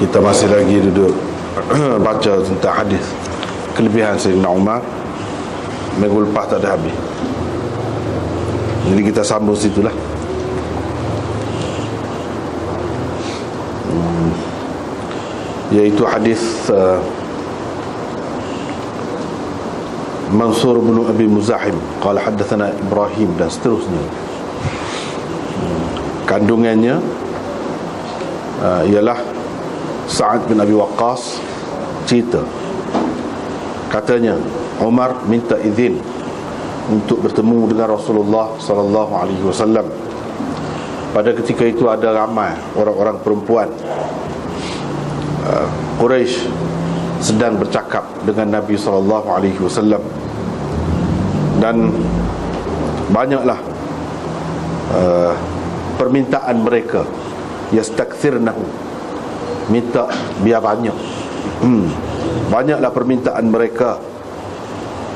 Kita masih lagi duduk baca tentang hadis kelebihan Sayyidina Umar. Minggu lepas tak ada habis, jadi kita sambung situlah. Yaitu hadis Mansur bin Abi Muzahim qala haddatsana Ibrahim, dan seterusnya. Kandungannya ialah Sa'ad bin Abi Waqqas cerita, katanya Umar minta izin untuk bertemu dengan Rasulullah sallallahu alaihi wasallam. Pada ketika itu ada ramai orang-orang perempuan Quraisy sedang bercakap dengan Nabi sallallahu alaihi wasallam, dan banyaklah permintaan mereka, yastakthirnahu, minta biar banyak. Banyaklah permintaan mereka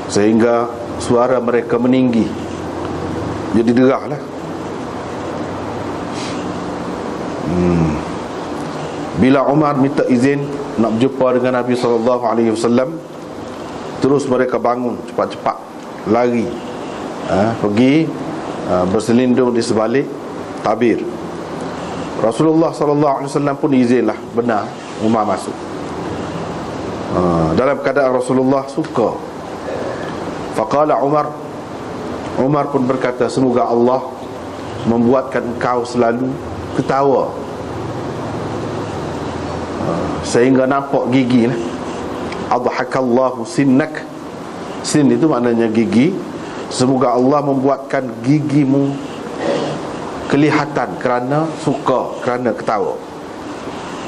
sehingga suara mereka meninggi, jadi derahlah. Bila Umar minta izin nak berjumpa dengan Nabi SAW, terus mereka bangun cepat-cepat, lari, pergi berselindung di sebalik tabir. Rasulullah SAW pun izinlah, benar Umar masuk. Dalam keadaan Rasulullah suka. Faqala Umar pun berkata, semoga Allah membuatkan engkau selalu ketawa sehingga nampak gigi lah. Adhakallahu sinnak. Sin itu maknanya gigi. Semoga Allah membuatkan gigimu kelihatan kerana suka, kerana ketawa.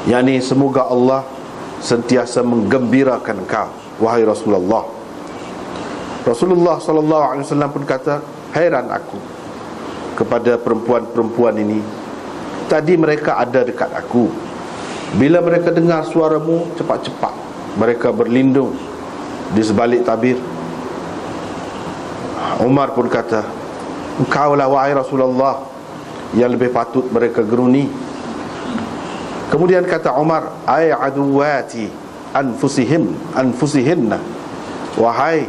Yani semoga Allah sentiasa menggembirakan engkau, wahai Rasulullah. Rasulullah SAW pun kata, hairan aku kepada perempuan-perempuan ini. Tadi mereka ada dekat aku. Bila mereka dengar suaramu, cepat-cepat mereka berlindung di sebalik tabir. Umar pun kata, engkaulah wahai Rasulullah yang lebih patut mereka geruni. Kemudian kata Umar, ay aduwati anfusihinna, wahai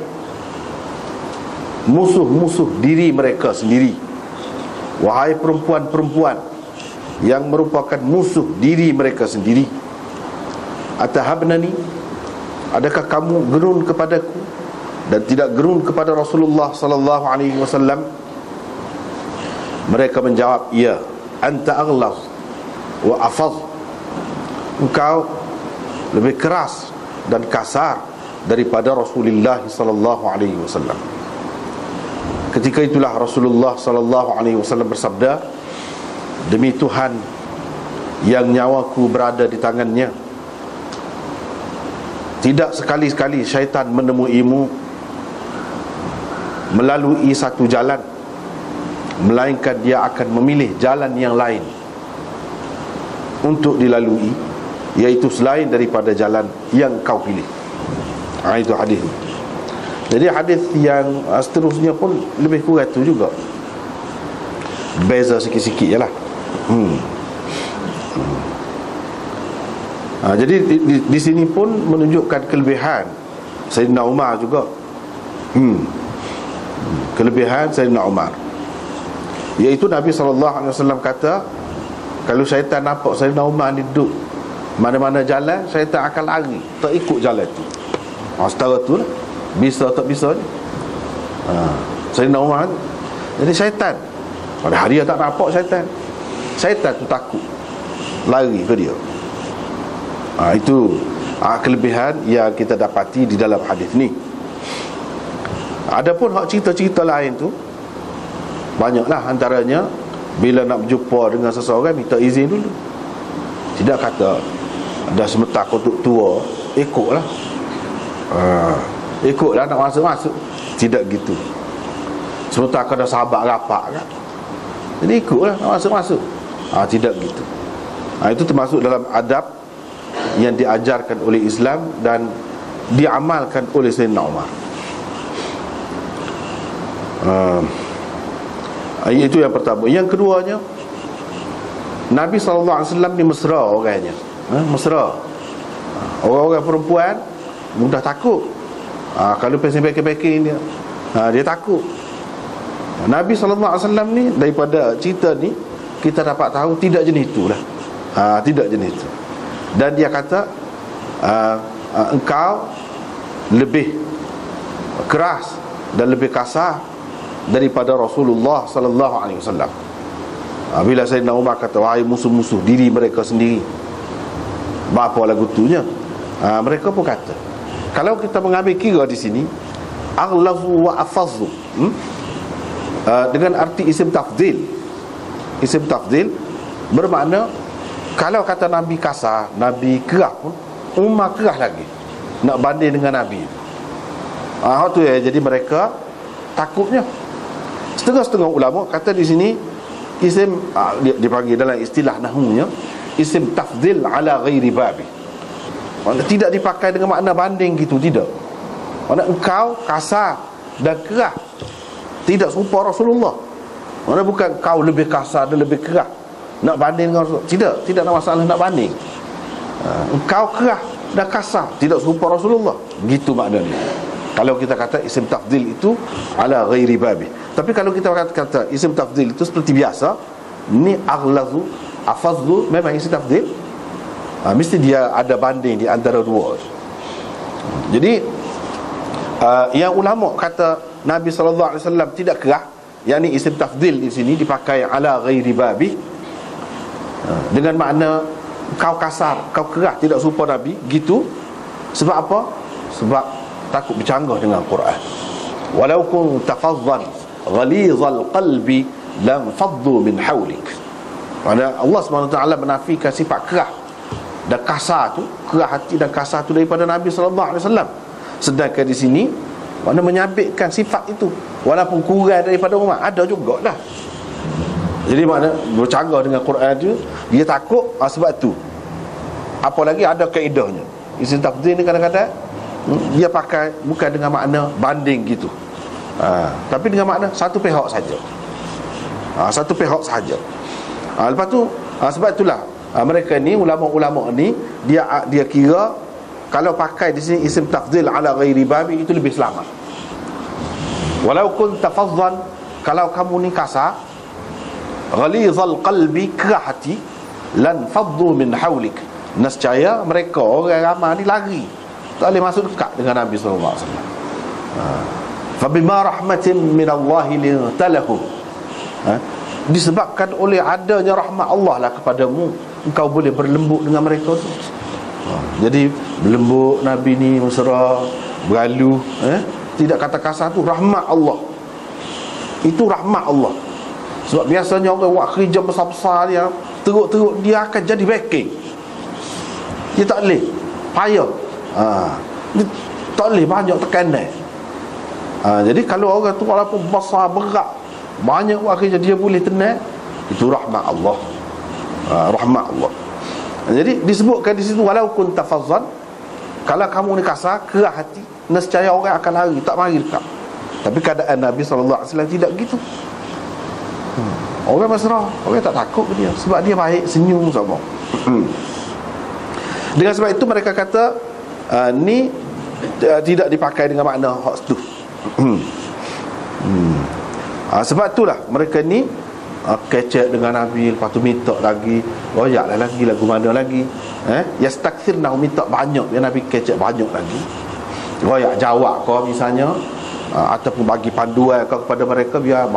musuh-musuh diri mereka sendiri, wahai perempuan-perempuan yang merupakan musuh diri mereka sendiri. Atahabnani, adakah kamu gerun kepadaku dan tidak gerun kepada Rasulullah sallallahu alaihi wasallam? Mereka menjawab, ya. Anta aghlaz wa afaz, engkau lebih keras dan kasar daripada Rasulullah sallallahu alaihi wasallam. Ketika itulah Rasulullah sallallahu alaihi wasallam bersabda, demi Tuhan yang nyawaku berada di tangannya, tidak sekali-sekali syaitan menemuimu melalui satu jalan, melainkan dia akan memilih jalan yang lain untuk dilalui, iaitu selain daripada jalan yang kau pilih. Itu hadis. Jadi hadis yang seterusnya pun lebih kurang itu juga, beza sikit-sikit je lah. Jadi di sini pun menunjukkan kelebihan Sayyidina Umar juga. Kelebihan Sayyidina Umar, iaitu Nabi SAW kata, kalau syaitan nampak Sayyidina Umar ni duduk mana-mana jalan, syaitan akan lari, tak ikut jalan tu. Setara tu lah, bisa tak bisa ni. Sayyidina Umar tu. Jadi syaitan pada hari dia tak nampak syaitan tu takut, lari ke dia. Itu kelebihan yang kita dapati di dalam hadis ni. Adapun hak cerita-cerita lain tu banyaklah, antaranya bila nak berjumpa dengan seseorang minta izin dulu. Tidak kata dah semetak kotuk tua ikutlah, ikutlah nak masuk-masuk. Tidak gitu. Semetak ada sahabat rapat kan, jadi ikutlah nak masuk-masuk. Tidak gitu. Itu termasuk dalam adab yang diajarkan oleh Islam dan diamalkan oleh Sayyidina Umar. Itu yang pertama. Yang keduanya, Nabi SAW ni mesra orangnya. mesra. Orang-orang perempuan mudah takut. Kalau packing dia, dia takut. Nabi SAW ni, daripada cerita ni kita dapat tahu tidak jenis itulah. Tidak jenis itu. Dan dia kata engkau lebih keras dan lebih kasar daripada Rasulullah sallallahu alaihi wasallam. Bila Sayyidina Umar kata, wahai musuh-musuh diri mereka sendiri, apa lagu tunya? Mereka pun kata, kalau kita mengambil kira di sini aghlazu wa afazzu, dengan arti isim tafdil. Isim tafdil bermakna kalau kata Nabi kasar, Nabi kerah pun, Umar kerah lagi nak banding dengan Nabi. Tu ya, jadi mereka takutnya. Setengah-setengah ulama kata di sini isim dipanggil dalam istilah nahwunya isim tafdil ala ghairi babi. Maksudnya tidak dipakai dengan makna banding gitu, tidak. Maksudnya engkau kasar dan kerah tidak serupa Rasulullah. Maksudnya bukan kau lebih kasar dan lebih kerah nak banding dengan Rasulullah. Tidak ada masalah nak banding. Engkau kerah dan kasar tidak serupa Rasulullah. Gitu maknanya. Kalau kita kata isim tafdil itu ala ghairi babi. Tapi kalau kita kata isim tafdil itu seperti biasa, ni aghlazu, afazzu, memang isim tafdil, mesti dia ada banding di antara dua. Jadi yang ulama kata Nabi SAW tidak kerah, yakni isim tafdil di sini dipakai ala ghairi babi, dengan makna kau kasar, kau kerah tidak serupa Nabi, gitu. Sebab apa? Sebab takut bercanggah dengan Quran. Walau kunta faddan ghalizal qalbi lam faddu min hawlik. Maksudnya Allah SWT menafikan sifat kerah dan kasar tu, kerah hati dan kasar tu daripada Nabi SAW. Sedangkan di sini makna menyabitkan sifat itu, walaupun kurang daripada Umar, ada jugalah. Jadi makna bercanggah dengan Quran tu, dia takut sebab tu. Apalagi ada kaedahnya. Isim tafdhil ni kadang-kadang dia pakai bukan dengan makna banding gitu, tapi dengan makna satu pihak saja. Satu pihak saja. Lepas tu sebab itulah mereka ni, ulama-ulama ni, dia kira kalau pakai di sini isim tafdhil ala ghairi babi itu lebih selamat. Walau kunta faddan, kalau kamu ni kasar, ghalizal qalbi, kerah hati, lan faddu min hawlik, nescaya mereka orang ramai ni lari, tak boleh masuk dekat dengan Nabi SAW. Fabima rahmatin minallahi lintalahum, disebabkan oleh adanya rahmat Allah lah kepadamu, engkau boleh berlembut dengan mereka tu. Jadi berlembut Nabi ni, mesra, beralu, tidak kata kasar tu rahmat Allah. Itu rahmat Allah. Sebab biasanya orang buat kerja besar-besar dia, teruk-teruk, dia akan jadi backing. Dia tak boleh payah, dia tak boleh banyak tekanan. Jadi kalau orang tu walaupun besar, berat, banyak buat kerja, dia boleh tenang, itu rahmat Allah. Rahmat Allah. Jadi disebutkan di situ walau kunta fazzan, kalau kamu ni kasar, kerah hati, nescaya orang akan lari, tak mari dekat. Tapi keadaan Nabi SAW tidak begitu. Orang mesra, orang tak takut ke dia, sebab dia baik, senyum sama. Dengan sebab itu mereka kata ni tidak dipakai dengan makna hak tu. Sebab itulah mereka ni kecek dengan Nabi, lepas tu minta lagi, royaklah lagi, lagu mana lagi, yastakthirna, minta banyak, ya Nabi kecek banyak lagi, royak jawab kau misalnya, ataupun bagi panduan kau kepada mereka biar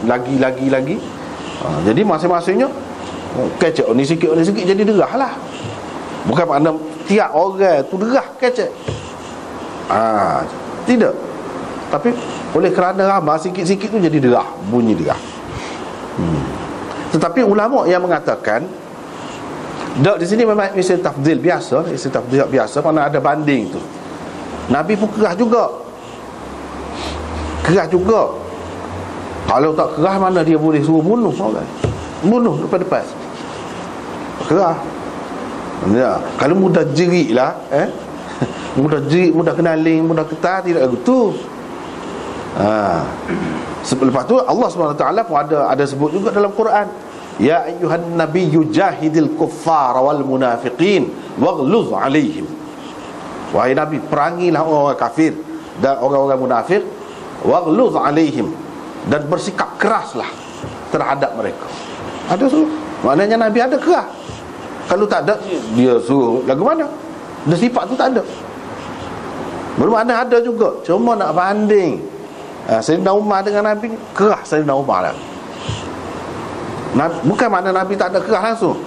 lagi. Jadi masing-masingnya kecek ni sikit jadi derah lah. Bukan makna tiap orang tu derah kecek, tidak. Tapi oleh kerana ramai, sikit-sikit tu jadi derah, bunyi derah. Tetapi ulama yang mengatakan dak di sini memang isim tafdhil biasa, isim tafdhil biasa, mana ada banding tu. Nabi pun kerah juga. Kalau tak kerah, mana dia boleh suruh bunuh orang? Bunuh depan-depan. Kerah. Ya, kalau mudah jerit lah, mudah jerit, mudah kenaling, mudah ketar, tidak begitu. Lepas tu Allah SWT pun ada sebut juga dalam Quran, ya ayyuhan nabiyyu jahidil kuffara wal munafiqin waghluz alaihim. Wahai Nabi, perangilah orang-orang kafir dan orang-orang munafik, waghluz alaihim, dan bersikap keraslah terhadap mereka. Ada suruh, maknanya Nabi ada keras. Kalau tak ada, dia suruh lagu mana? Dan sifat tu tak ada. Bermakna ada juga, cuma nak banding Sayyidina Umar dengan Nabi, kerah Sayyidina Umar lah. Bukan makna Nabi tak ada kerah langsung.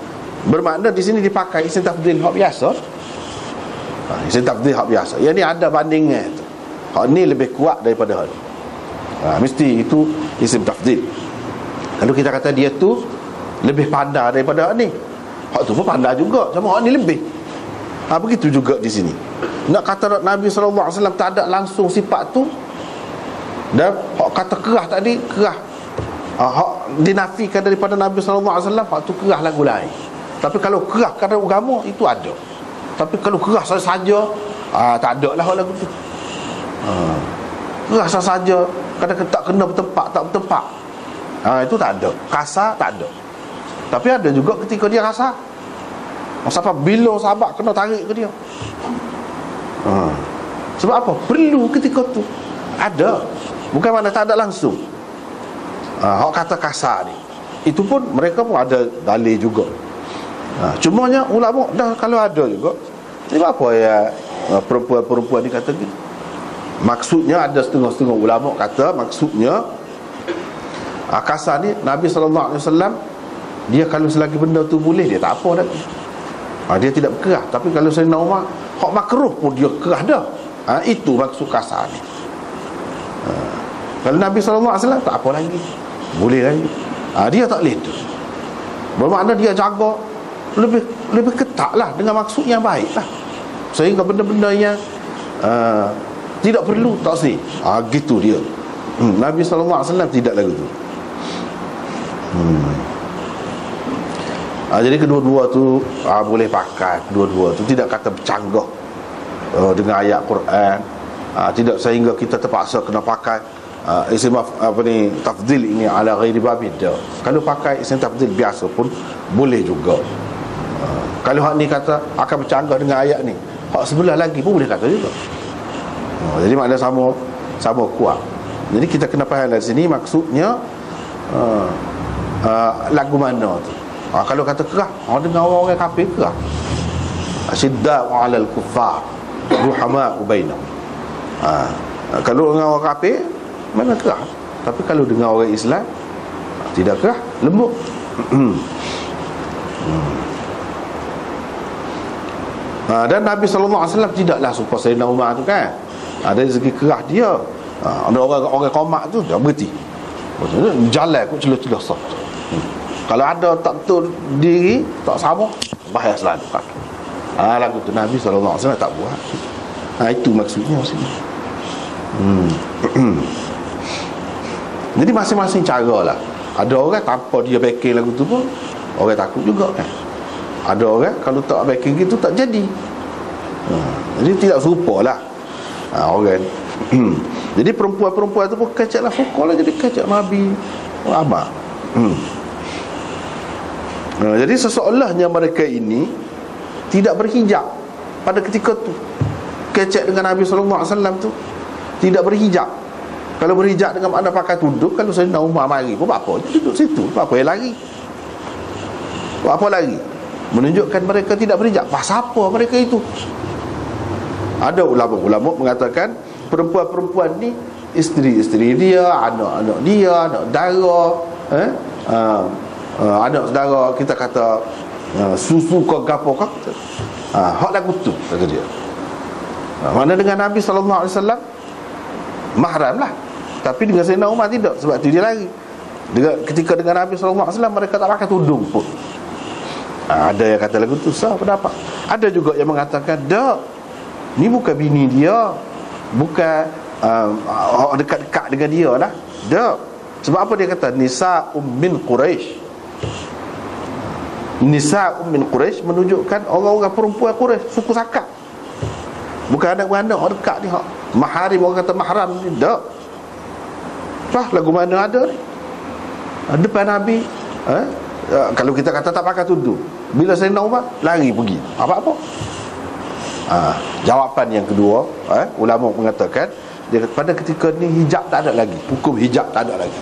Bermakna di sini dipakai isim tafdhil hak biasa. Isim tafdhil hak biasa. Yang ni ada bandingnya tu. Hak ni lebih kuat daripada hak ni. Mesti itu isim tafdhil. Kalau kita kata dia tu lebih pandai daripada hak ni, hak tu pun pandai juga, cuma hak ni lebih. Begitu juga di sini. Nak kata Nabi SAW tak ada langsung sifat tu, dan hak kata kerah tadi, kerah hak dinafikan daripada Nabi SAW, hak tu kerah lagu lain. Tapi kalau kerah kerana agama, itu ada. Tapi kalau kerah saja, tak ada lah lagu tu. Kerah saja, kadang-kadang tak kena bertempat, tak bertempat, itu tak ada. Kasar tak ada. Tapi ada juga ketika dia kasar, sampai bila sahabat kena tarik ke dia. Sebab apa? Perlu ketika tu ada. Bukan mana tak ada langsung. Hak kata kasar ni, itu pun mereka pun ada dalil juga. Cumanya ulama dah kalau ada juga. Sebab apa ya perempuan-perempuan ni kata gitu? Maksudnya ada setengah-setengah ulama kata maksudnya kasar ni Nabi SAW, dia kalau selagi benda tu boleh, dia tak apa dah. Dia tidak berkerah. Tapi kalau Sayyidina Umar, hak makruh pun dia kerah dah. Itu maksud kasar ni. Kalau Nabi SAW tak apa lagi, boleh lagi. Dia tak boleh tu. Bermakna dia jaga lebih ketat lah, dengan maksud yang baik lah, sehingga benda-benda yang tidak perlu taksir. Gitu dia. Nabi SAW tidak lagu tu. Jadi kedua-dua tu boleh pakai. Kedua-dua tu tidak kata bercanggah dengan ayat Quran, tidak sehingga kita terpaksa kena pakai isim tafdhil ini ala ghairi babid. Kalau pakai isim tafdhil biasa pun boleh juga. Kalau hak ni kata akan bercanggah dengan ayat ni, hak sebelah lagi pun boleh kata juga. Jadi makna sama kuat. Jadi kita kena faham dari sini maksudnya lagu mana tu. Kalau kata kerah, dengan orang-orang kafir kerah. Asyidda'u 'alal kuffar ruhama'u bainahum. Kalau dengan orang kafir mana kerah. Tapi kalau dengan orang Islam tidak kerah, lembut. Dan Nabi SAW tidaklah supaya Sayyidina Umar tu kan, dari segi kerah dia, ada orang qomak tu dia berhenti, jalan kot celah-celah sah. Kalau ada tak betul diri, tak sama, bahaya selalu kan. Lagu tu Nabi SAW tak buat. Itu maksudnya sini. Jadi masing-masing cara lah. Ada orang tanpa dia backing lagu tu pun orang takut juga kan. Ada orang kalau tak backing gitu tak jadi. Jadi tidak serupa lah orang. Jadi perempuan-perempuan tu pun kacak lah, fokol lah, jadi kacak Nabi Abang. Jadi seseolahnya mereka ini tidak berhijab pada ketika tu. Kecek dengan Nabi SAW tu tidak berhijab. Kalau berhijab dengan makna pakai tuduk, kalau Sayyidina Umar mari pun apa, duduk situ, apa yang lari, apa lagi, menunjukkan mereka tidak berhijab. Pasal apa mereka itu? Ada ulama-ulama mengatakan perempuan-perempuan ni isteri-isteri dia, anak-anak dia, anak dara, anak saudara, kita kata susu ke gapo ke, hak lagu tu kata dia. Mana dengan Nabi SAW mahram lah, tapi dengan Sayyidina Umar tidak. Sebab tu dia lari. Ketika dengan Nabi SAW mereka tak pakai tudung pun. Ada yang kata lagu tu sah pendapat. Ada juga yang mengatakan tak, ni bukan bini dia, bukan dekat-dekat dengan dia lah. Tak. Sebab apa dia kata Nisa'um min Quraisy. Nisa'um min Quraisy menunjukkan orang-orang perempuan Quraisy, suku Sakak. Bukan anak-anak orang dekat ni, hak maharim, orang kata mahram ni. Tak. Lagu mana ada ni? Depan Nabi, Kalau kita kata tak pakai tudung, bila Sayyidina Umar lari pergi, apa-apa. Jawapan yang kedua, ulama mengatakan dia pada ketika ni hijab tak ada lagi, hukum hijab tak ada lagi.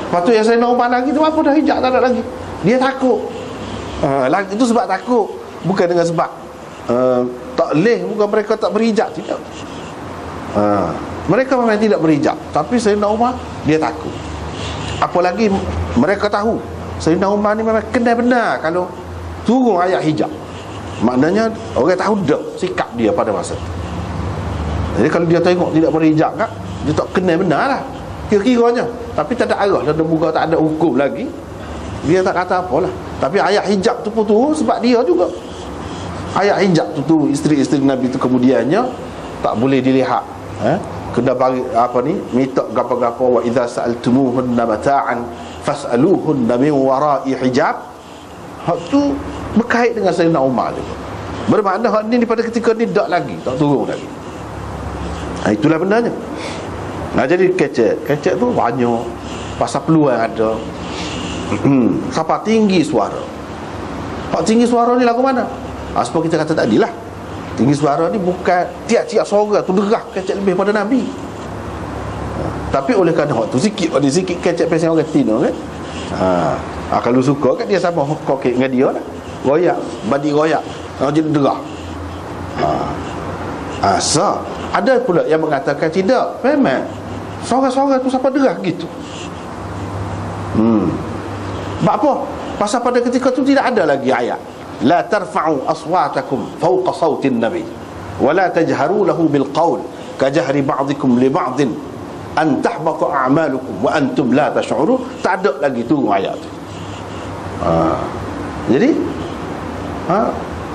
Lepas tu yang Sayyidina Umar lagi tu apa dah hijab tak ada lagi, dia takut. Itu sebab takut, bukan dengan sebab tak leh, bukan mereka tak berhijab, tidak. Mereka memang tidak berhijab, tapi Sayyidina Umar dia takut. Apalagi mereka tahu Sayyidina Umar ni memang kena benar kalau turun ayat hijab. Maknanya orang tahu dah sikap dia pada masa itu. Jadi kalau dia tengok tidak berhijab kan, dia tak kena benar lah kira-kiranya. Tapi tak ada arah dan muka tak ada hukum lagi, dia tak kata apalah. Tapi ayat hijab tu pun turun sebab dia juga. Ayat hijab tu turun, isteri-isteri Nabi tu kemudiannya tak boleh dilihat, kena bagi minta gapo-gapo, wa idza sa'altumuhunna mata'an fas'aluhunna min wara'i hijab. Hak tu berkait dengan Sayyidina Umar juga. Bermakna hak ni pada ketika ni tak lagi, tak turun lagi. Itulah bendanya. Jadi kecek tu banyak pasal peluang ada. Siapa tinggi suara. Hak tinggi suara ni lagu mana? Seperti kita kata tadi lah, tinggi suara ni bukan tiap-tiap suara tu derah kecek lebih pada Nabi. Tapi oleh kerana hak tu sikit kecek pasal orang Tino kan. Kalau suka kan dia sama kokek dengan dia lah, royak, badi royak, jadi derah. Ada pula yang mengatakan tidak, memang suara-suara tu siapa derah gitu. Sebab apa? Pasal pada ketika tu tidak ada lagi ayat la tarfa'u aswatakum fawqa sautin nabi wa la tajharu lahu bil qawl kajahri ba'dikum li ba'din an tahbata a'malukum wa antum la tash'urun. Tak ada lagi tu ayat tu. Jadi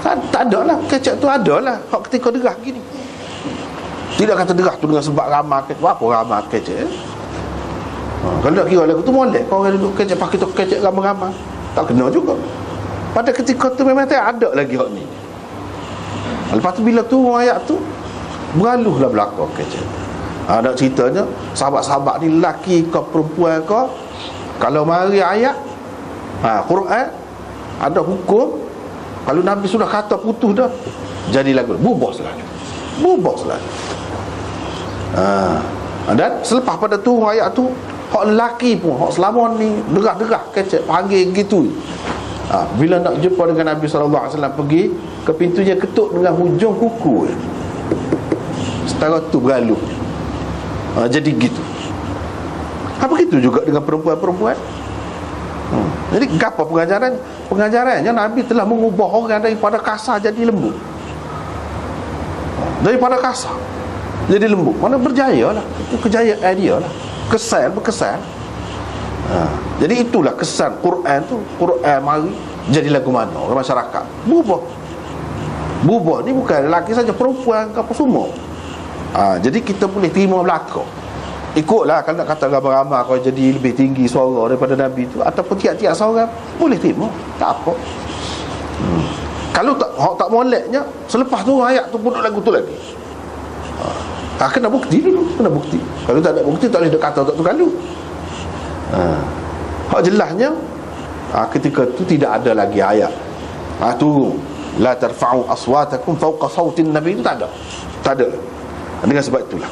tak ada lah, kecek tu ada lah hak ketika derah gini. Tidak kata derah tu dengan sebab ramah kecek. Apa ramah kecek? Kalau nak kira lagu tu molek, kau orang duduk kecek pakai tu kecek ramah-ramah, tak kena juga. Pada ketika tu memang tak ada lagi hak ni. Lepas tu bila tu ayat tu beraluhlah belakang kecek. Nak ceritanya sahabat-sahabat ni lelaki ke perempuan ke, kalau mari ayat Quran ada hukum, kalau Nabi sudah kata putus dah, jadi lagu bubuh selalu. Dan selepas pada tu ayat tu, hak lelaki pun, hak selama ni derah-derah kecek panggil gitu. Bila nak jumpa dengan Nabi SAW, pergi ke pintunya, ketuk dengan hujung kuku, setara tu beralu. Jadi gitu. Begitu juga dengan perempuan-perempuan. Jadi apa pengajaran? Pengajarannya Nabi telah mengubah orang daripada kasar jadi lembut, daripada kasar jadi lembut. Mana berjaya lah, itu kejayaan dia lah, berkesan. Jadi itulah kesan Quran tu. Quran mari jadi lagu mana orang masyarakat Berubah ni bukan lelaki saja, perempuan ke apa semua. Jadi kita boleh terima belakang. Ikutlah kalau nak kata ramai-ramai kau jadi lebih tinggi suara daripada Nabi tu, ataupun tiap-tiap seorang, boleh terima, tak apa. Kalau tak moleknya, selepas tu ayat tu pun lagu tu lagi. Kena bukti dulu, kena bukti. Kalau tak ada bukti, tak boleh kata tak tu kalau. Hak jelasnya ketika tu tidak ada lagi ayat tu la tarfa'u aswatakum fawqa sautin nabi, itu tak ada. Dengan sebab itulah,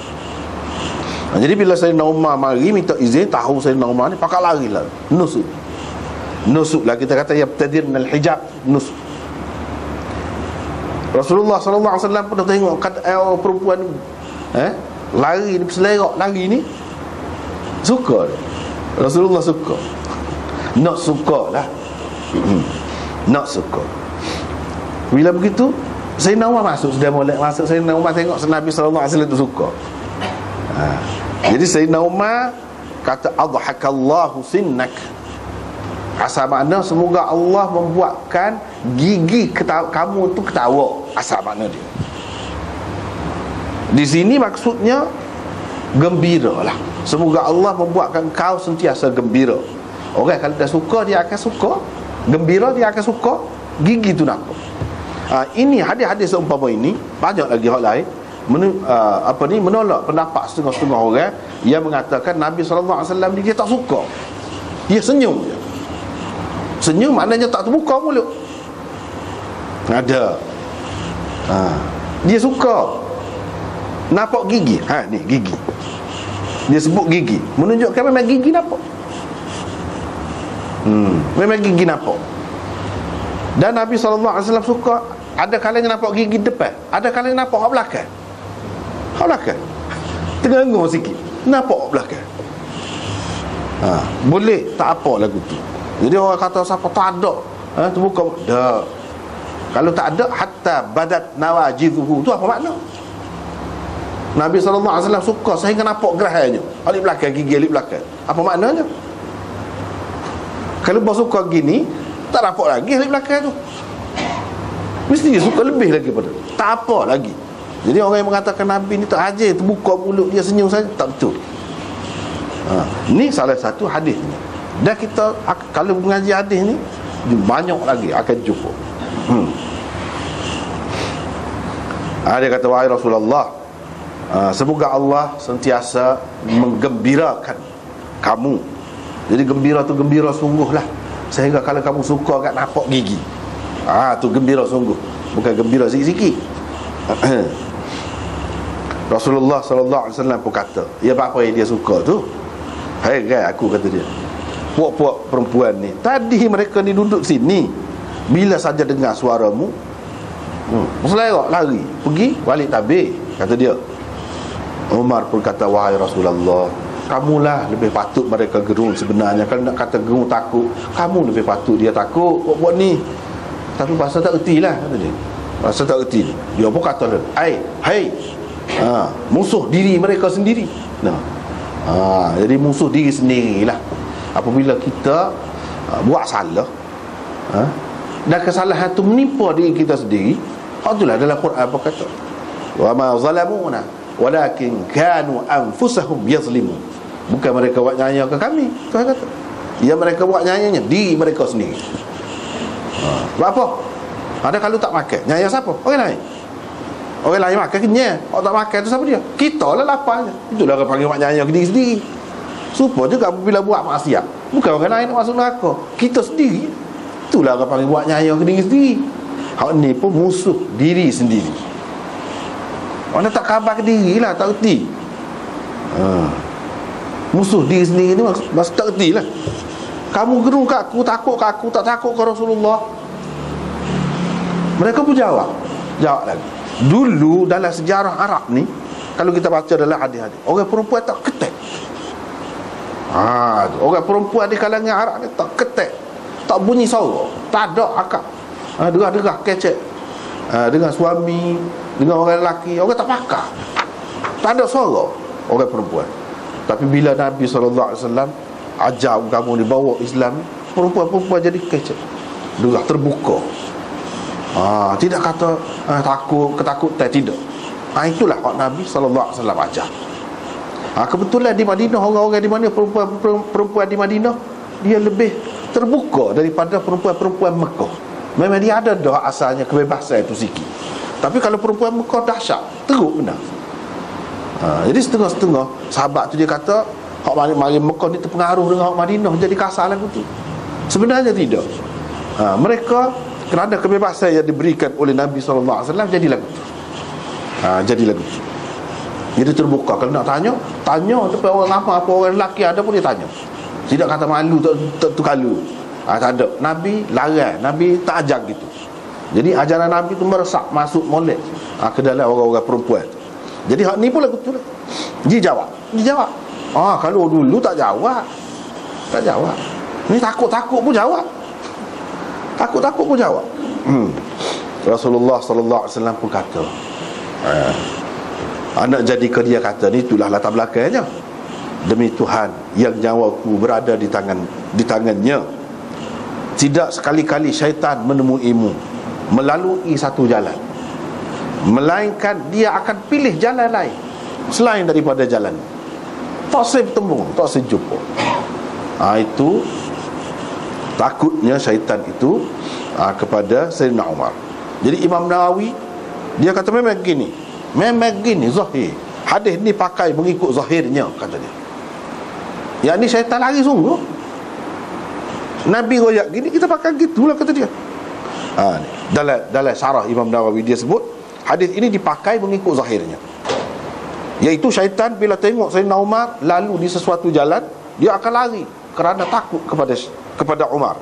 jadi bila Sayyidina Umar mari minta izin, tahu Sayyidina Umar ni pakai lari lah, nusuk lah kita kata, yabtadir minal hijab, nusuk. Rasulullah SAW pun dah tengok perempuan ni lari ni, selerak lari ni, suka dia. Rasulullah suka, nak suka lah. Nak suka. Bila begitu Sayyidina Umar masuk, sudah molek masuk. Sayyidina Umar tengok Nabi SAW tu suka. Jadi Sayyidina Umar kata adhakallahu sinnak, asal makna semoga Allah membuatkan gigi kamu tu ketawa. Asal makna dia di sini maksudnya gembira lah. Semoga Allah membuatkan kau sentiasa gembira. Orang kalau dah suka, dia akan suka. Gembira, dia akan suka. Gigi tu nampak. Ini hadis-hadis seumpama ini, banyak lagi hal lain menolak pendapat setengah-setengah orang yang mengatakan Nabi SAW ni dia tak suka, dia senyum je. Senyum maknanya tak terbuka mulut. Ada. Dia suka nampak gigi. Ni gigi. Dia sebut gigi, menunjukkan memang gigi nampak. Memang gigi nampak. Dan Nabi SAW suka, ada kalanya nampak gigi depan, ada kalanya nampak kat belakang. Kat belakang tengengur sikit, nampak kat belakang. Boleh, tak apa lagu tu. Jadi orang kata siapa tak ada, terbuka dah. Kalau tak ada, hatta badat nawajidhuhu, tu apa makna? Nabi SAW suka sehingga nampak gerahnya, alik belakang, gigi alik belakang. Apa maknanya? Kalau bos suka gini, tak nampak lagi alik belakang tu. Mesti dia suka lebih lagi pada tak apa lagi. Jadi orang yang mengatakan Nabi ni tak ajar terbuka mulut dia senyum saja, tak betul. Ni salah satu hadis ni. Dan kita kalau mengaji hadis ni banyak lagi akan jumpa. Dia kata, wahai Rasulullah, semoga Allah sentiasa menggembirakan kamu. Jadi gembira tu gembira sungguh lah, sehingga kalau kamu suka kat nampak gigi, tu gembira sungguh, bukan gembira sikit-sikit. Rasulullah SAW pun kata, ya apa yang dia suka tu, hai aku, kata dia, puak-puak perempuan ni, tadi mereka ni duduk sini, bila saja dengar suaramu, selerak lari, pergi balik tabir, kata dia. Umar pun kata, wahai Rasulullah, kamulah lebih patut mereka gerung sebenarnya. Kalau nak kata gerung takut, kamu lebih patut dia takut buat ni. Tapi pasal tak erti lah, kata dia. Pasal tak erti. Dia pun kata, hai, musuh diri mereka sendiri. Jadi musuh diri sendirilah. Apabila kita buat salah, dan kesalahan tu menimpa diri kita sendiri, itulah dalam Quran apa kata, wa ma zalamuna walakin kanu anfusahum yazlimun. Bukan mereka buat nyaya ke kami, Tuhan kata, ya mereka buat nyayanya diri mereka sendiri. Buat apa? Ada kalau tak makan, nyaya siapa? Orang lain. Orang lain makan kenyang, orang tak makan tu siapa dia? Kita lah lapar je. Itulah orang panggil buat nyaya ke diri sendiri. Supaya juga apabila buat maksiat, bukan orang lain nak masuk neraka, kita sendiri. Itulah orang panggil buat nyaya ke diri sendiri. Hak ni pun musuh diri sendiri. Orang tak khabar ke diri lah, tak erti. Musuh diri sendiri ni maksud tak erti lah. Kamu gerung kat aku, takut kat aku, tak takut ke Rasulullah? Mereka pun jawab lagi. Dulu dalam sejarah Arab ni, kalau kita baca dalam hadis-hadis, orang perempuan tak ketek. Orang perempuan di kalangan Arab ni tak ketek, tak bunyi suara, tak ada akak, derah-derah kecek, dengan suami, dengan orang lelaki, orang tak pakar, tak ada suara orang perempuan. Tapi bila Nabi SAW ajar kamu dibawa Islam, perempuan-perempuan jadi kecek, derah terbuka. Tidak kata takut, ketakutan, tidak. Itulah hak Nabi SAW ajar. Kebetulan di Madinah, orang-orang di mana perempuan di Madinah, dia lebih terbuka daripada perempuan-perempuan Mekah. Memang dia ada dah asalnya kebebasan itu sikit. Tapi kalau perempuan Mekah dahsyat, teruk benar. Jadi setengah-setengah sahabat tu dia kata, hak mari Mekah ni terpengaruh dengan hak Madinah, jadi kasar lagu tu. Sebenarnya tidak. Mereka kerana kebebasan yang diberikan oleh Nabi SAW, jadi lagu tu. Jadi lagu tu. Jadi terbuka. Kalau nak tanya depan orang apa orang lelaki ada pun dia tanya. Tidak kata malu, tak kalu. Tak ada. Nabi larang, Nabi tak ajar gitu. Jadi ajaran Nabi tu meresap, masuk molek ke dalam orang-orang perempuan. Jadi hak ni pun lagu tu lah. Dia jawab. Kalau dulu tak jawab. Ni takut-takut pun jawab. Takut-takut pun jawab. Rasulullah SAW pun kata, anak jadi ke dia kata, ni itulah latar belakangnya. Demi Tuhan yang nyawaku berada di tangannya, tidak sekali-kali syaitan menemuimu melalui satu jalan, melainkan dia akan pilih jalan lain selain daripada jalan. Tak saya bertemu, tak saya jumpa. Itu takutnya syaitan itu kepada Sayyidina Umar. Jadi Imam Nawawi dia kata memang gini zahir. Hadis ni pakai mengikut zahirnya, kata dia. Yang ni syaitan lari sungguh. Nabi royak gini, kita pakai gitulah, kata dia. Ni. Dalam syarah Imam Nawawi dia sebut hadis ini dipakai mengikut zahirnya, iaitu syaitan bila tengok Sayyidina Umar lalu di sesuatu jalan, dia akan lari kerana takut kepada Umar,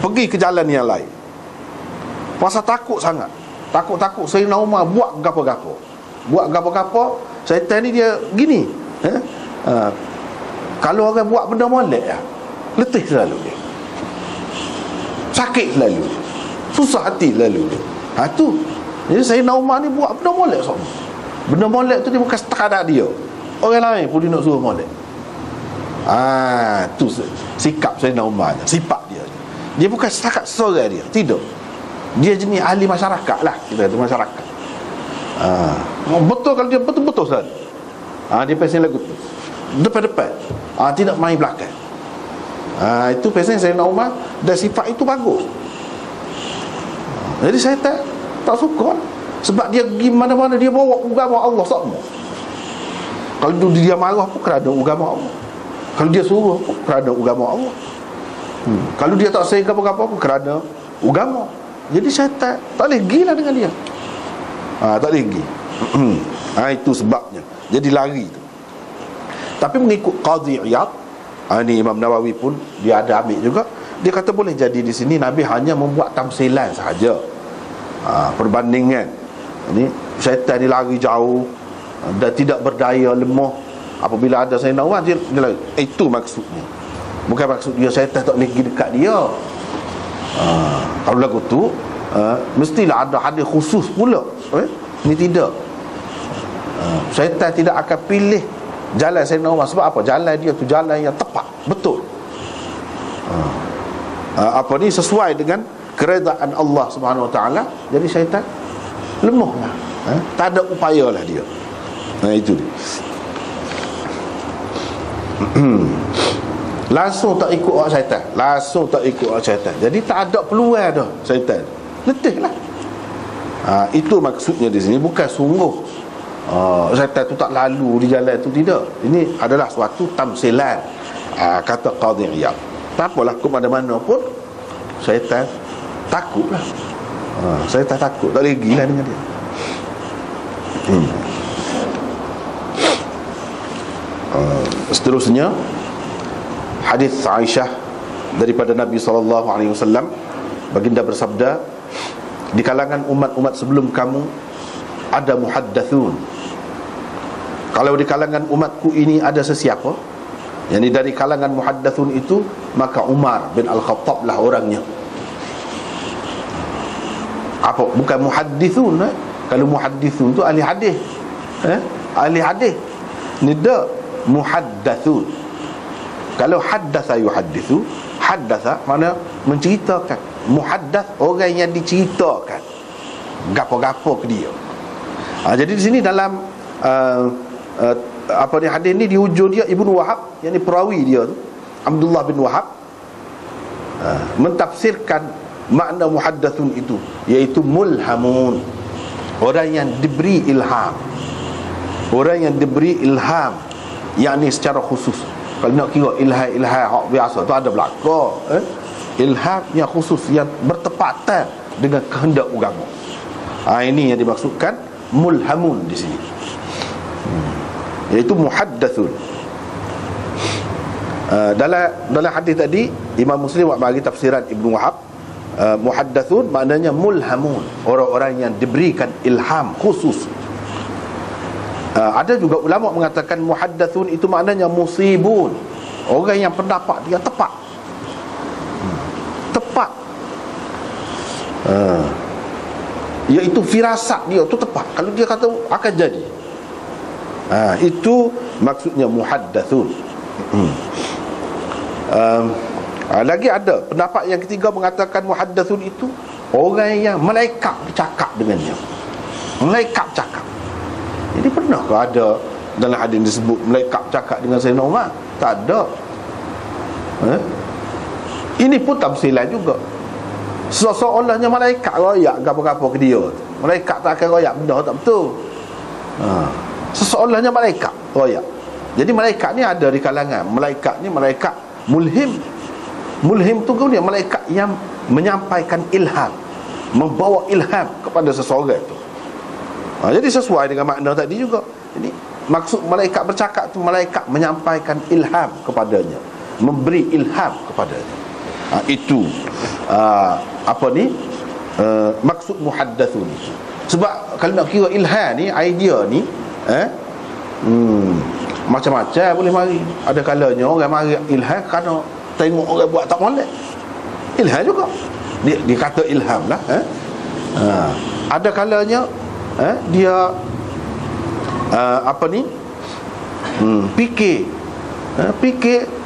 pergi ke jalan yang lain. Pasal takut sangat, takut Sayyidina Umar buat gapo-gapo. Syaitan ni dia gini, kalau orang buat benda molek, letih selalu dia, sakit selalu dia, susah hati selalu dia. Tu. Jadi Sayyidina Umar ni buat benda molek semua. Benda molek tu dia bukan sekadar dia, orang lain pun dia nak suruh molek. Tu sikap Sayyidina Umar, sifat dia. Dia bukan setakat seorang dia, tidak. Dia jenis ahli masyarakat lah, kita kata masyarakat. Betul, kalau dia betul-betul selalu. Dia pesen lagu tu depan-depan, tidak main belakang. Itu pesen Sayyidina Umar, dan sifat itu bagus. Jadi saya tak suka, sebab dia pergi mana-mana dia bawa agama Allah semua. Kalau dia marah pun kerana agama Allah, kalau dia suruh pun kerana agama Allah, kalau dia tak sayang apa-apa pun kerana agama. Jadi saya tak boleh gila dengan dia, tak boleh pergi. Itu sebabnya jadi lari tu. Tapi mengikut Qadhi Iyad, ni Imam Nawawi pun dia ada ambil juga. Dia kata boleh jadi di sini Nabi hanya membuat tamsilan sahaja, perbandingan. Ini syaitan ni lari jauh dan tidak berdaya, lemah. Apabila ada Sayyidina Umar, dia lari. Itu maksudnya. Bukan maksud dia syaitan tak boleh pergi dekat dia. Kalau lagu tu mestilah ada hadis khusus pula. Ini tidak. Syaitan tidak akan pilih jalan Sayyidina Umar. Sebab apa? Jalan dia tu jalan yang tepat, betul. Ni sesuai dengan keredaan Allah Subhanahu Wa Taala. Jadi syaitan lemah lah, tak ada upaya lah dia. Itu dia. Langsung tak ikut orang syaitan, jadi tak ada peluang dah syaitan, letih lah. Itu maksudnya di sini. Bukan sungguh syaitan tu tak lalu di jalan tu, tidak. Ini adalah suatu tamsilan, kata Qadhi Iyad. Tak apalah, ke mana-mana pun syaitan takutlah. Syaitan takut, tak boleh gila dengan dia. Seterusnya hadis Aisyah daripada Nabi SAW. Baginda bersabda, di kalangan umat-umat sebelum kamu ada muhaddathun. Kalau di kalangan umatku ini ada sesiapa, yakni dari kalangan muhaddathun itu, maka Umar bin Al-Khattab lah orangnya. Apa? Bukan muhaddithun. Kalau muhaddithun tu ahli hadis, ahli hadis. Nida muhaddathun. Kalau haddatha yuhaddithu, haddatha mana menceritakan, muhaddath orang yang diceritakan gapo-gapo ke dia. Jadi di sini dalam hadis ni di hujung dia Ibnu Wahab, yang ni perawi dia tu, Abdullah bin Wahab, mentafsirkan makna muhaddathun itu, iaitu mulhamun, orang yang diberi ilham. Orang yang diberi ilham, yakni secara khusus. Kalau nak kira ilham hak biasa tu ada belaka, ilham yang khusus, yang bertepatan dengan kehendak agama. Ini yang dimaksudkan mulhamun di sini, iaitu muhaddathun. Dalam hadis tadi Imam Muslim bagi tafsiran Ibnu Wahab, muhaddathun maknanya mulhamun, orang-orang yang diberikan ilham khusus. Ada juga ulama mengatakan muhaddathun itu maknanya musibun, orang yang pendapat dia tepat. Iaitu firasat dia tu tepat. Kalau dia kata akan jadi, itu maksudnya muhaddathun. Lagi ada pendapat yang ketiga mengatakan muhaddathun itu orang yang malaikat bercakap dengannya. Malaikat cakap. Jadi pernahkah ada dalam hadis disebut malaikat cakap dengan Sayyidina Umar? Tak ada. Ini pun tamsilan juga. Seolah-olahnya malaikat royak gapo-gapo ke dia. Malaikat tak akan royak benda tak betul. Seolah-olahnya malaikat royak. Jadi malaikat ni ada di kalangan. Malaikat ni malaikat mulhim, Mulhim tu kemudian malaikat yang menyampaikan ilham, membawa ilham kepada seseorang tu. Jadi sesuai dengan makna tadi juga. Jadi maksud malaikat bercakap tu, malaikat menyampaikan ilham kepadanya, memberi ilham kepadanya. Itu maksud muhaddathun ni. Sebab kalau nak kira ilham ni, idea ni macam-macam boleh mari. Ada kalanya orang mari ilham kerana tengok orang buat tak molek. Ilham juga. Dia kata ilham lah. Ada kalanya dia fikir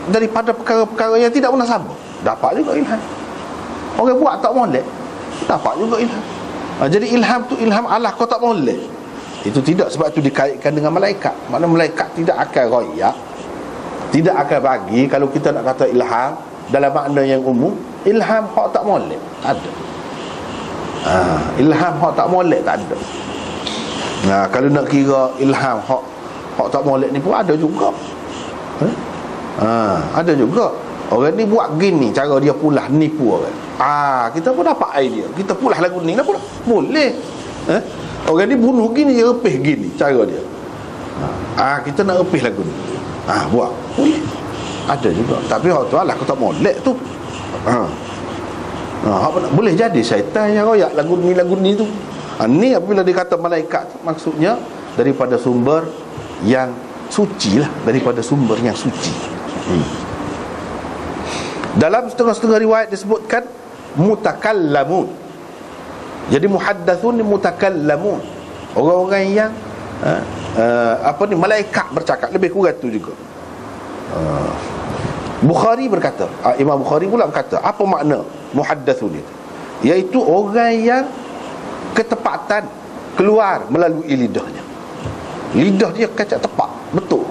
daripada perkara-perkara yang tidak munasabah, dapat juga ilham. Orang buat tak molek, dapat juga ilham. Jadi ilham tu ilham Allah kau tak molek. Itu tidak, sebab tu dikaitkan dengan malaikat. Maknanya malaikat tidak akan royak, tidak akan bagi. Kalau kita nak kata ilham dalam makna yang umum, ilham hak tak molek tak ada. Ilham hak tak molek tak ada. Kalau nak kira ilham hak tak molek ni pun ada juga. Ada juga. Orang ni buat gini, cara dia pulah nipu orang. Kita pun dapat idea, kita pulah lagu ni lah pula. Boleh. Orang ni bunuh gini, dia repih gini cara dia. Kita nak repih lagu ni. Buat. Boleh. Ada juga. Tapi orang tu alah, aku tak molek tu. Boleh jadi syaitan yang royak lagu ni tu. Ni apabila dikata malaikat, maksudnya daripada sumber yang suci lah, daripada sumber yang suci. Dalam setengah-setengah riwayat disebutkan mutakallamun. Jadi muhaddathun ni mutakallamun, orang-orang yang malaikat bercakap, lebih kurang tu juga. Bukhari berkata, Imam Bukhari pula berkata, apa makna muhaddathun itu? Iaitu orang yang ketepatan keluar melalui lidahnya. Lidah dia kacak tepat, betul.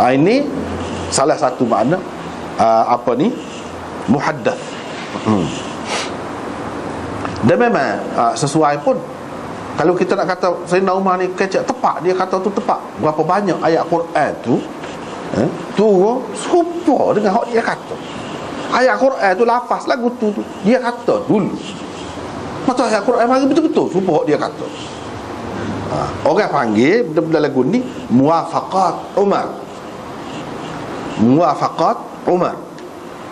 Ini salah satu makna muhaddath. Dan memang sesuai pun. Kalau kita nak kata Sayyidina Umar ni kacak tepat, dia kata tu tepat. Berapa banyak ayat Quran tu turun serupa dengan hak dia kata. Ayat Quran tu lafaz lagu tu dia kata dulu. Masa ayat Quran mari betul-betul serupa hak dia kata. Orang panggil benda-benda lagu ni muwafaqat Umar. Muwafaqat Umar.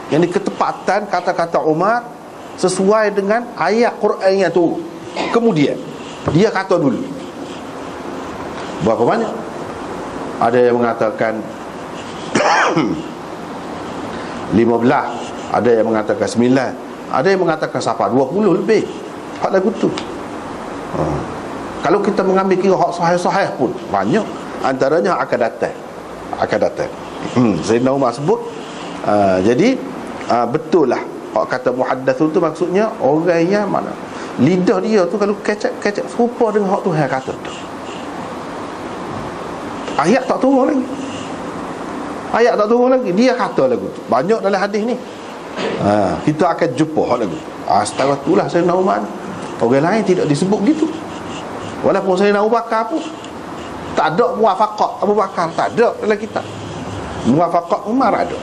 Yang ketepatan kata-kata Umar sesuai dengan ayat Quran yang turun. Kemudian dia kata dulu. Berapa banyak? Ada yang mengatakan 15, ada yang mengatakan 9, ada yang mengatakan sampai 20 lebih hak lagu tu. Kalau kita mengambil kira hak sahih-sahih pun banyak, antaranya akan datang. Sayyidina Umar sebut. Jadi betul lah hak kata muhaddathun tu, maksudnya orang yang mana lidah dia tu kalau kecak serupa dengan hak Tuhan kata tu. Ayat tak turun lagi, dia kata lagu tu. Banyak dalam hadis ni. Kita akan jumpa hak lagu tu. Setara itulah Sayyidina Umar. Orang lain tidak disebut gitu. Walaupun Sayyidina Abu Bakar pun tak ada muwafaqat Abu Bakar, tak ada dalam kitab. Muwafaqat Umar ada.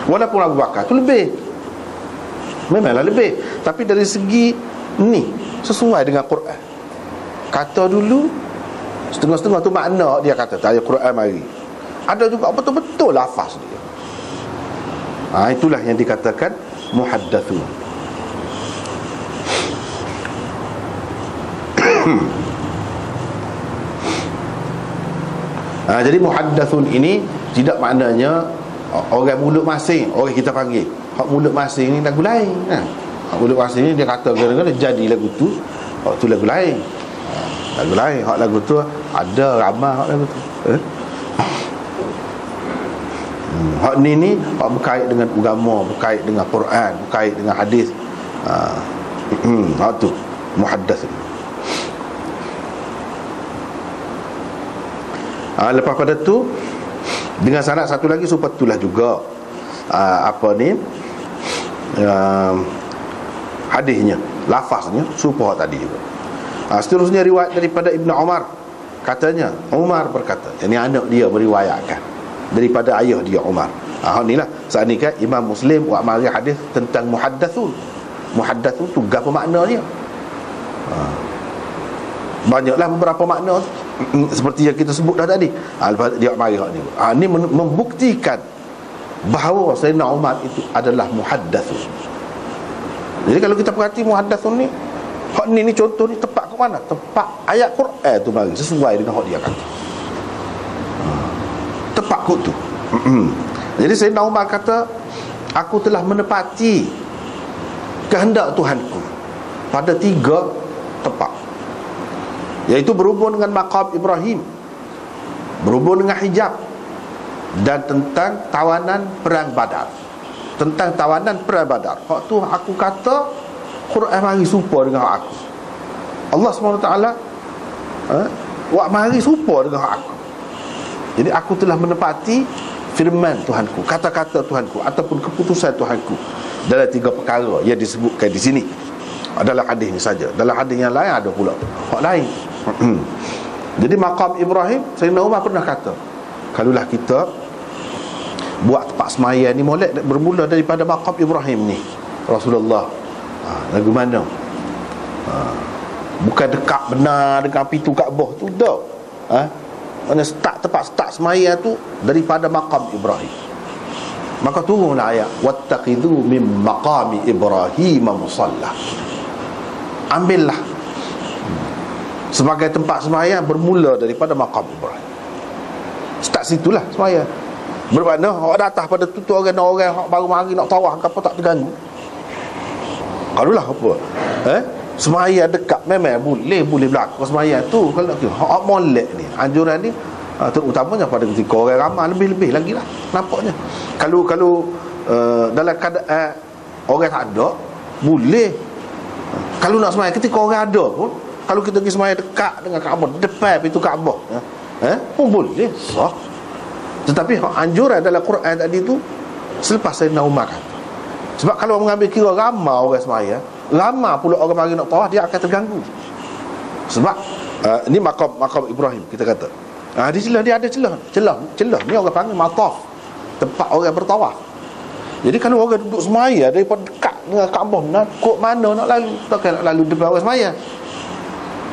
Walaupun Abu Bakar tu lebih, memanglah lebih, tapi dari segi ni sesuai dengan Quran. Kata dulu, setengah-setengah tu makna dia kata ayat Quran mari. Ada juga betul-betul lafaz dia. Itulah yang dikatakan muhaddathun. Jadi muhaddathun ini tidak maknanya orang mulut masing, orang kita panggil hak mulut masing ni lagu lain. Hak mulut masing ni dia kata kadang-kadang jadi lagu tu, hak tu lagu lain. Lagu lain, hak lagu tu ada ramah hak lagu tu. Hak ni hak berkait dengan agama, berkait dengan Quran, berkait dengan hadis. Hak tu muhaddathun. Lepas pada tu dengan sanad satu lagi supaya itulah juga hadisnya, lafaznya supaya tadi juga. Seterusnya riwayat daripada Ibnu Umar, katanya Umar berkata, ini anak dia meriwayatkan daripada ayah dia Umar. Inilah saat ni kan Imam Muslim buat mari hadis tentang muhaddathun. Muhaddathun tu apa makna dia? Banyaklah beberapa makna seperti yang kita sebut dah tadi. Dia mari ni. Ini membuktikan bahawa Sayyidina Umar itu adalah muhaddathun. Jadi kalau kita perhati muhaddathun ni, hak ni contoh ni tepat ke mana? Tepat ayat Quran tu mari sesuai dengan hak dia kata. Tepat kot tu. Jadi Sayyidina Umar kata, aku telah menepati kehendak Tuhanku pada 3 tempat, iaitu berhubung dengan maqam Ibrahim, berhubung dengan hijab, dan tentang tawanan perang Badar. Tentang tawanan perang Badar, hak tu aku kata Quran mari serupa dengan hak aku. Allah SWT wak mari serupa dengan hak aku. Jadi aku telah menepati firman Tuhanku, kata-kata Tuhanku ataupun keputusan Tuhanku dalam 3 perkara yang disebutkan di sini. Dalam hadis ni saja. Dalam hadis yang lain ada pula hak lain. Jadi maqam Ibrahim, Sayyidina Umar pernah kata, kalaulah kita buat tempat semaya ni molek bermula daripada maqam Ibrahim ni, Rasulullah lagu mana? Bukan dekat benar dengan pintu Kaabah tu dah. Mana tempat start semaya tu daripada maqam Ibrahim. Maka turunlah ayat wattakhidhu min maqami Ibrahim musalla. Ambillah sebagai tempat sembahyang bermula daripada maqam Ibrahim. Start situlah sembahyang. Bermakna orang datang pada tu orang baru mari nak tawaf ke apa tak terganggu. Kalulah apa? Sembahyang dekat memang boleh berlaku sembahyang tu. Kalau nak hak molek ni, anjuran ni terutamanya pada ketika orang ramai, lebih lagi lah nampaknya. Kalau dalam keadaan orang tak ada, boleh. Kalau nak sembahyang ketika orang ada pun, kalau kita pergi sembahyang dekat dengan Kaabah, depan pintu Kaabah, pun boleh, sah. Tetapi anjuran dalam Quran tadi tu selepas Sayyidina Umar kata. Sebab kalau mengambil kira ramai orang sembahyang, ramai pula orang mari nak tawaf, dia akan terganggu. Sebab ini maqam Ibrahim kita kata. Di celah dia ada celah ni orang panggil mataf, tempat orang bertawaf. Jadi kalau orang duduk semaya daripada dekat dengan Kaabah, nak kok mana nak lalu, takkan nak lalu depan orang semaya,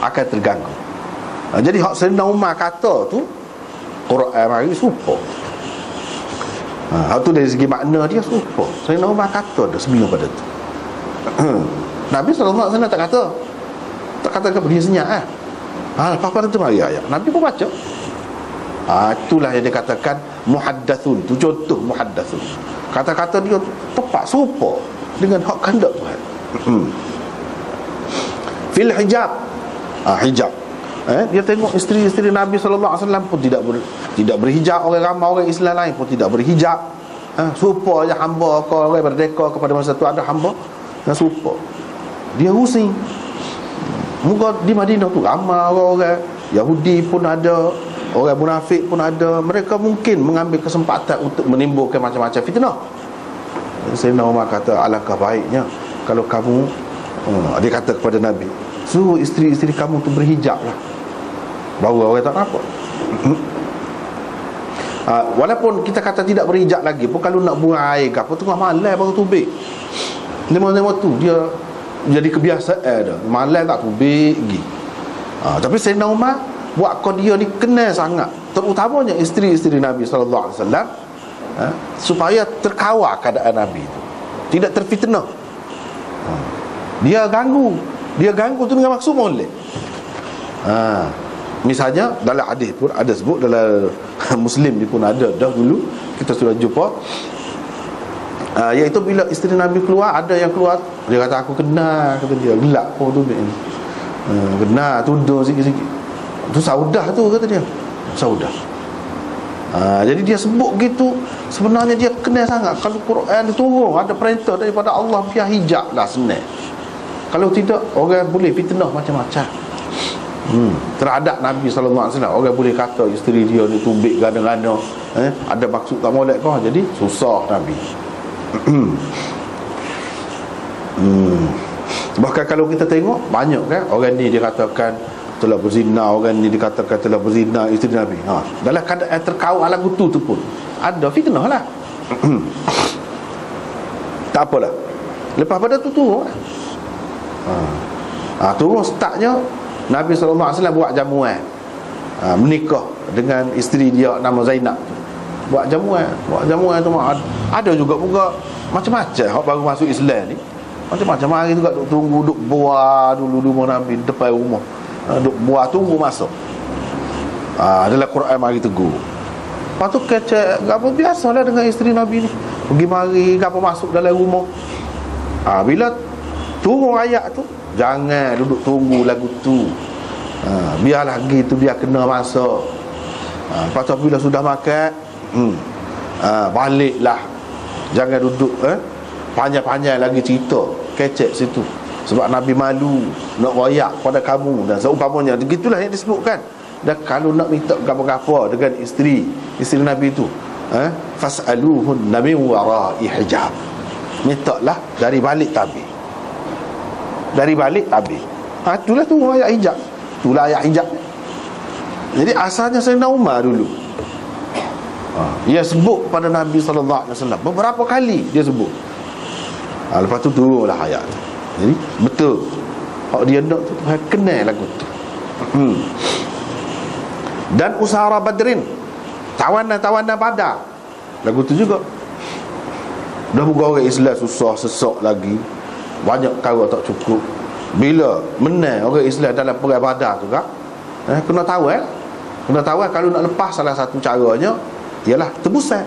akan terganggu. Jadi hak Sayyidina Umar kata tu Quran mari serupa. Hak tu dari segi makna dia serupa. Sayyidina Umar kata dah sebelum pada tu. Nabi SAW tak kata kepada dia senyap lepas pada tu mari ayat, Nabi pun baca. Itulah yang dikatakan muhaddathun. Tu contoh muhaddathun. Kata-kata dia tepat serupa dengan hak kehendak Tuhan. Fil hijab. Hijab. Dia tengok isteri-isteri Nabi SAW pun tidak berhijab. Orang ramai orang Islam lain pun tidak berhijab. Serupa je hamba ke orang merdeka kepada masa tu ada hamba yang serupa. Dia pusing. Muka di Madinah tu ramai orang Yahudi pun ada, orang munafik pun ada. Mereka mungkin mengambil kesempatan untuk menimbulkan macam-macam fitnah. Sayyidina Umar kata, alangkah baiknya kalau kamu, dia kata kepada Nabi, suruh isteri-isteri kamu tu berhijab lah, baru orang tak nampak. Walaupun kita kata tidak berhijab lagi pun, kalau nak buang air ke apa, tengah malam baru tubik. Lima-lima tu dia jadi kebiasaan dah, malam tak tubik lagi. Tapi Sayyidina Umar buat kau dia ni kenal sangat, terutamanya isteri-isteri Nabi SAW, supaya terkawal keadaan Nabi tu, tidak terfitnah. Dia ganggu tu dengan maksud molek. Misalnya dalam hadis pun ada sebut, dalam Muslim ni pun ada dah dulu, kita sudah jumpa, iaitu bila isteri Nabi keluar, ada yang keluar, dia kata aku kenal, kata dia gelap pun tu ni, kenal tudung sikit-sikit, tu saudah tu, kata dia saudah. Jadi dia sebut gitu, sebenarnya dia kenal sangat. Kalau Quran diturun, ada perintah daripada Allah, biar hijab lah senang. Kalau tidak, orang boleh fitnah macam-macam terhadap Nabi SAW. Orang boleh kata isteri dia ni tubik gana-gana, ada maksud tak molek kau, jadi susah Nabi. Bahkan kalau kita tengok banyak kan orang ni dia katakan telah berzina, orang ni dikatakan telah berzina isteri Nabi. Dalam keadaan terkawal lagu tu pun ada fitnah lah. Tak apalah. Lepas pada tu turun lah. Turun startnya Nabi SAW buat jamuan, menikah dengan isteri dia nama Zainab tu. Buat jamuan tu ada juga macam-macam hak baru masuk Islam ni. Macam-macam hari tu duk tunggu, duk buah dulu rumah Nabi depan rumah. Duk buah tunggu masuk. Adalah Quran mari tegur. Lepas tu kecek apa biasalah dengan isteri Nabi ni. Pergi mari gapo masuk dalam rumah. Bila turun ayat tu, jangan duduk tunggu lagu tu. Biar lagi tu biar kena masa. Lepas tu bila sudah makan, baliklah. Jangan duduk panjang-panjang lagi cerita, kecek situ. Sebab Nabi malu nak royak pada kamu dan seumpamanya. Begitulah yang disebutkan. Dan kalau nak minta gapo-gapo dengan isteri Nabi tu, fas'aluhun nabi wara'i hijab. Mintalah dari balik tabir. Dari balik tabir. Itulah tu ayat hijab. Itulah ayat hijab. Jadi asalnya Sayyidina Umar dulu, dia sebut pada Nabi SAW beberapa kali dia sebut. Lepas tu turunlah ayat tu. Jadi betul kalau dia nak tu kenal lagu tu. Dan Usara Badrin, tawanan Badar, lagu tu juga. Dah bukan orang Islam susah sesak lagi, banyak perkara tak cukup. Bila menang orang Islam dalam perang Badar tu kan, kena tawal. Kalau nak lepas salah satu caranya ialah tebusan.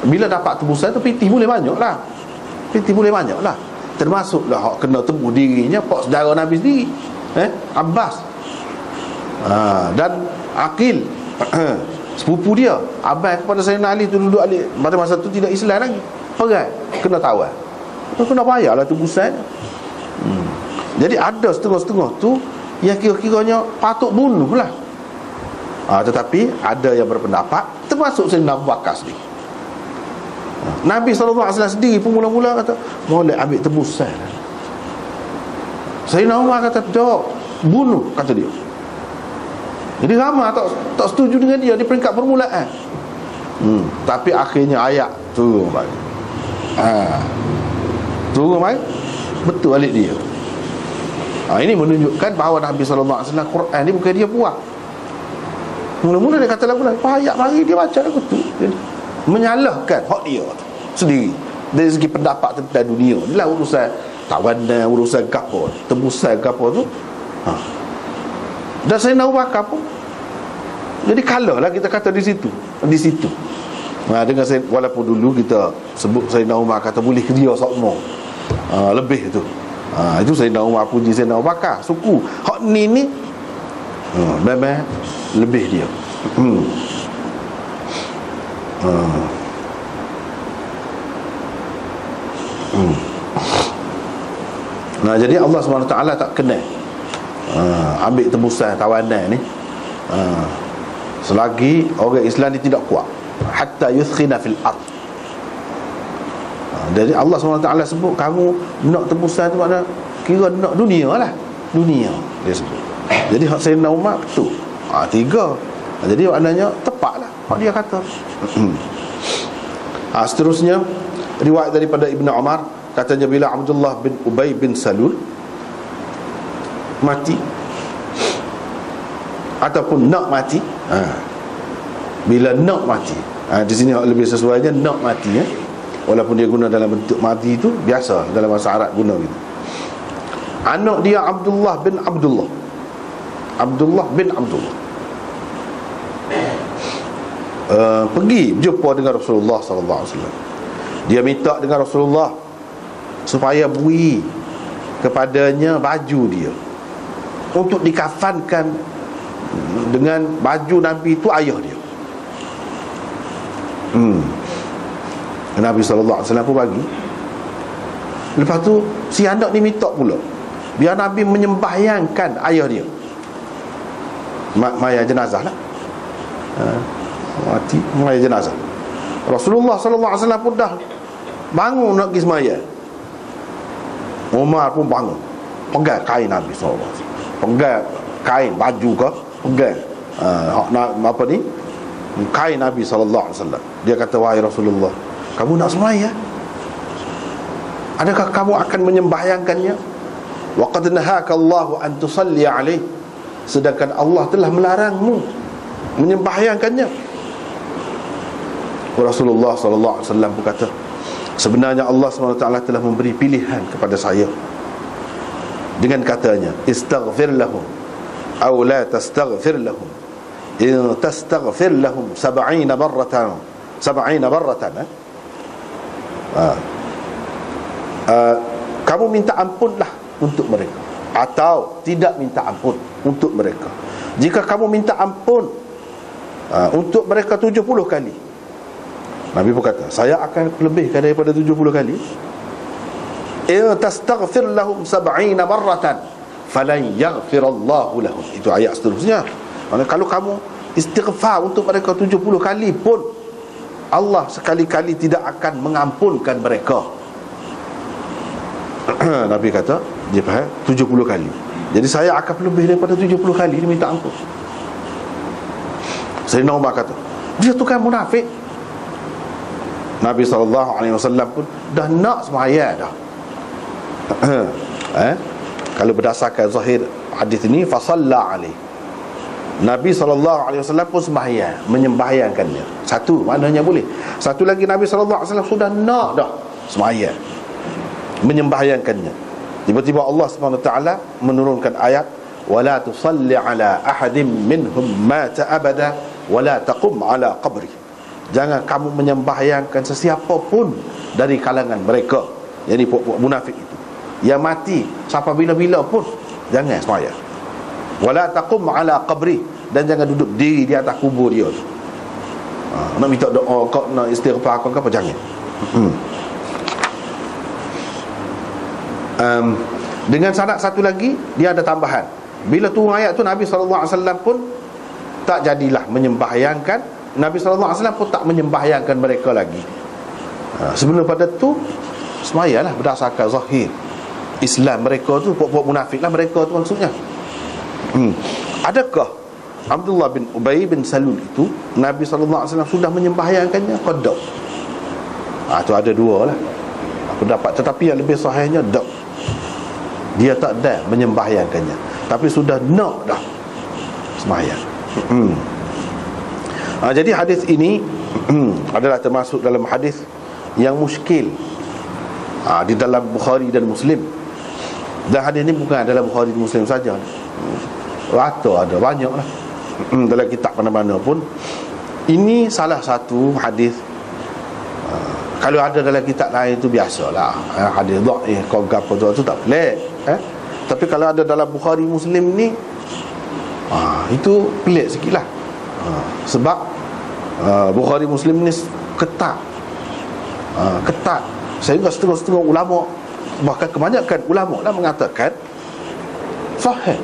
Bila dapat tebusan tu pitih boleh banyak lah. Termasuklah hak kena tebus dirinya pak saudara Nabi sendiri, Abbas, dan Aqil, sepupu dia abang kepada Sayyidina Ali tu duduk Ali pada masa tu tidak Islam lagi, perang kena tawar, kena bayarlah tebusan. Jadi ada setengah-setengah tu yang kira-kiranya patut bunuh lah. Tetapi ada yang berpendapat, termasuk Sayyidina Abu Bakar sendiri. Nabi SAW sendiri pun mula-mula kata boleh ambil tebusan. Sayyidina Umar kata tak, bunuh, kata dia. Jadi ramai tak setuju dengan dia di peringkat permulaan. Tapi akhirnya ayat turun balik. Turun balik, betul balik dia. Ini menunjukkan bahawa Nabi SAW Quran ni bukan dia buat. Mula-mula dia kata lagu lain, ayat mari dia baca lagu tu, menyalahkan hak dia sendiri dari segi pendapat tentang dunia. Inilah urusan tawanan, urusan gapo, tebusan gapo tu. Dan Sayyidina Abu Bakar pun jadi kalah lah kita kata di situ. Dengan walaupun dulu kita sebut Sayyidina Umar kata boleh dia sokmo lebih tu. Itu Sayyidina Umar puji Sayyidina Abu Bakar, suku hak ni memang lebih dia. Jadi Allah SWT tak kena ambil tebusan tawanan ni selagi orang Islam ni tidak kuat, hatta yuthkhina fil ard. Jadi Allah SWT sebut kamu nak tebusan tu makna kira nak dunia lah, dunia dia sebut. Jadi hak Sayyidina Umar betul, 3. Jadi maknanya tepatlah hak dia kata. Seterusnya riwayat daripada Ibn Umar, katanya bila Abdullah bin Ubay bin Salul mati ataupun nak mati, bila nak mati, di sini lebih sesuainya nak mati, walaupun dia guna dalam bentuk mati itu biasa dalam bahasa Arab guna gitu. Anak dia Abdullah bin Abdullah pergi berjumpa dengan Rasulullah SAW. Dia minta dengan Rasulullah supaya beri kepadanya baju dia untuk dikafankan dengan baju Nabi itu ayah dia. Nabi SAW pun bagi. Lepas tu si anak ni minta pula biar Nabi menyembahyangkan ayah dia, mayat jenazah lah, mati mayat jenazah. Rasulullah SAW pun dah bangun nak pergi sembahyang. Umar pun bangun, pegang kain Nabi SAW, pegang kain, baju ke, pegang apa ni, kain Nabi SAW. Dia kata, wahai Rasulullah, kamu nak sembahyang? Adakah kamu akan menyembahyangkannya? Wa qad nahaka Allahu an tusalli alaihi, sedangkan Allah telah melarangmu menyembahyangkannya. Rasulullah SAW berkata, sebenarnya Allah SWT telah memberi pilihan kepada saya dengan katanya, istaghfir lahum aw la tastaghfir lahum, in tastaghfir lahum 70 marratan kamu minta ampunlah untuk mereka, atau tidak minta ampun untuk mereka. Jika kamu minta ampun untuk mereka 70 kali, Nabi berkata, saya akan lebihkan daripada 70 kali. In tastaghfir lahum 70 marratan falan yaghfirallahu lahum. Itu ayat seterusnya. Kalau kamu istighfar untuk mereka 70 kali pun, Allah sekali-kali tidak akan mengampunkan mereka. Nabi kata, dia faham 70 kali. Jadi saya akan lebih daripada 70 kali dia minta ampun. Sayyidina Umar kata, dia tu kan munafik. Nabi SAW pun dah nak sembahyang dah. Kalau berdasarkan zahir hadis ini, fasalla alaih, Nabi SAW pun sembahyang, menyembahyangkannya. Satu, maknanya boleh. Satu lagi, Nabi SAW sudah nak dah sembahyang, menyembahyangkannya. Tiba-tiba Allah SWT menurunkan ayat, wala tusalli ala ahadim minhum mata abada wala taqum ala qabri. Jangan kamu menyembahyangkan sesiapa pun dari kalangan mereka, yakni puak-puak munafik itu, yang mati sampai bila-bila pun jangan sembahyang. Wala taqum ala qabri, dan jangan duduk diri di atas kubur dia tu. Nak minta doa, kau nak istighfar, kau apa, jangan. Dengan syarat satu lagi, dia ada tambahan. Bila turun ayat tu, Nabi SAW pun tak jadilah menyembahyangkan. Nabi SAW pun tak menyembahyangkan mereka lagi. Sebelum pada tu, sembahyanglah berdasarkan zahir Islam mereka tu, puak-puak munafik lah mereka tu maksudnya. Adakah Abdullah bin Ubay bin Salul itu Nabi SAW sudah menyembahyangkannya? Qadab. Tu ada dua lah pendapat, tetapi yang lebih sahihnya tak. Dia tak ada menyembahyangkannya, tapi sudah nak dah sembahyang. Jadi hadis ini adalah termasuk dalam hadis yang muskil di dalam Bukhari dan Muslim. Dan hadis ini bukan dalam Bukhari dan Muslim saja, rata ada, banyak lah dalam kitab mana-mana pun. Ini salah satu hadis. Kalau ada dalam kitab lain itu biasalah, hadis dhaif kau gapo tu tak pelik. Tapi kalau ada dalam Bukhari Muslim ni, itu pelik sikitlah. Sebab Bukhari Muslim ni ketat, sehingga setengah-setengah ulama, bahkan kebanyakan ulama lah mengatakan sahih.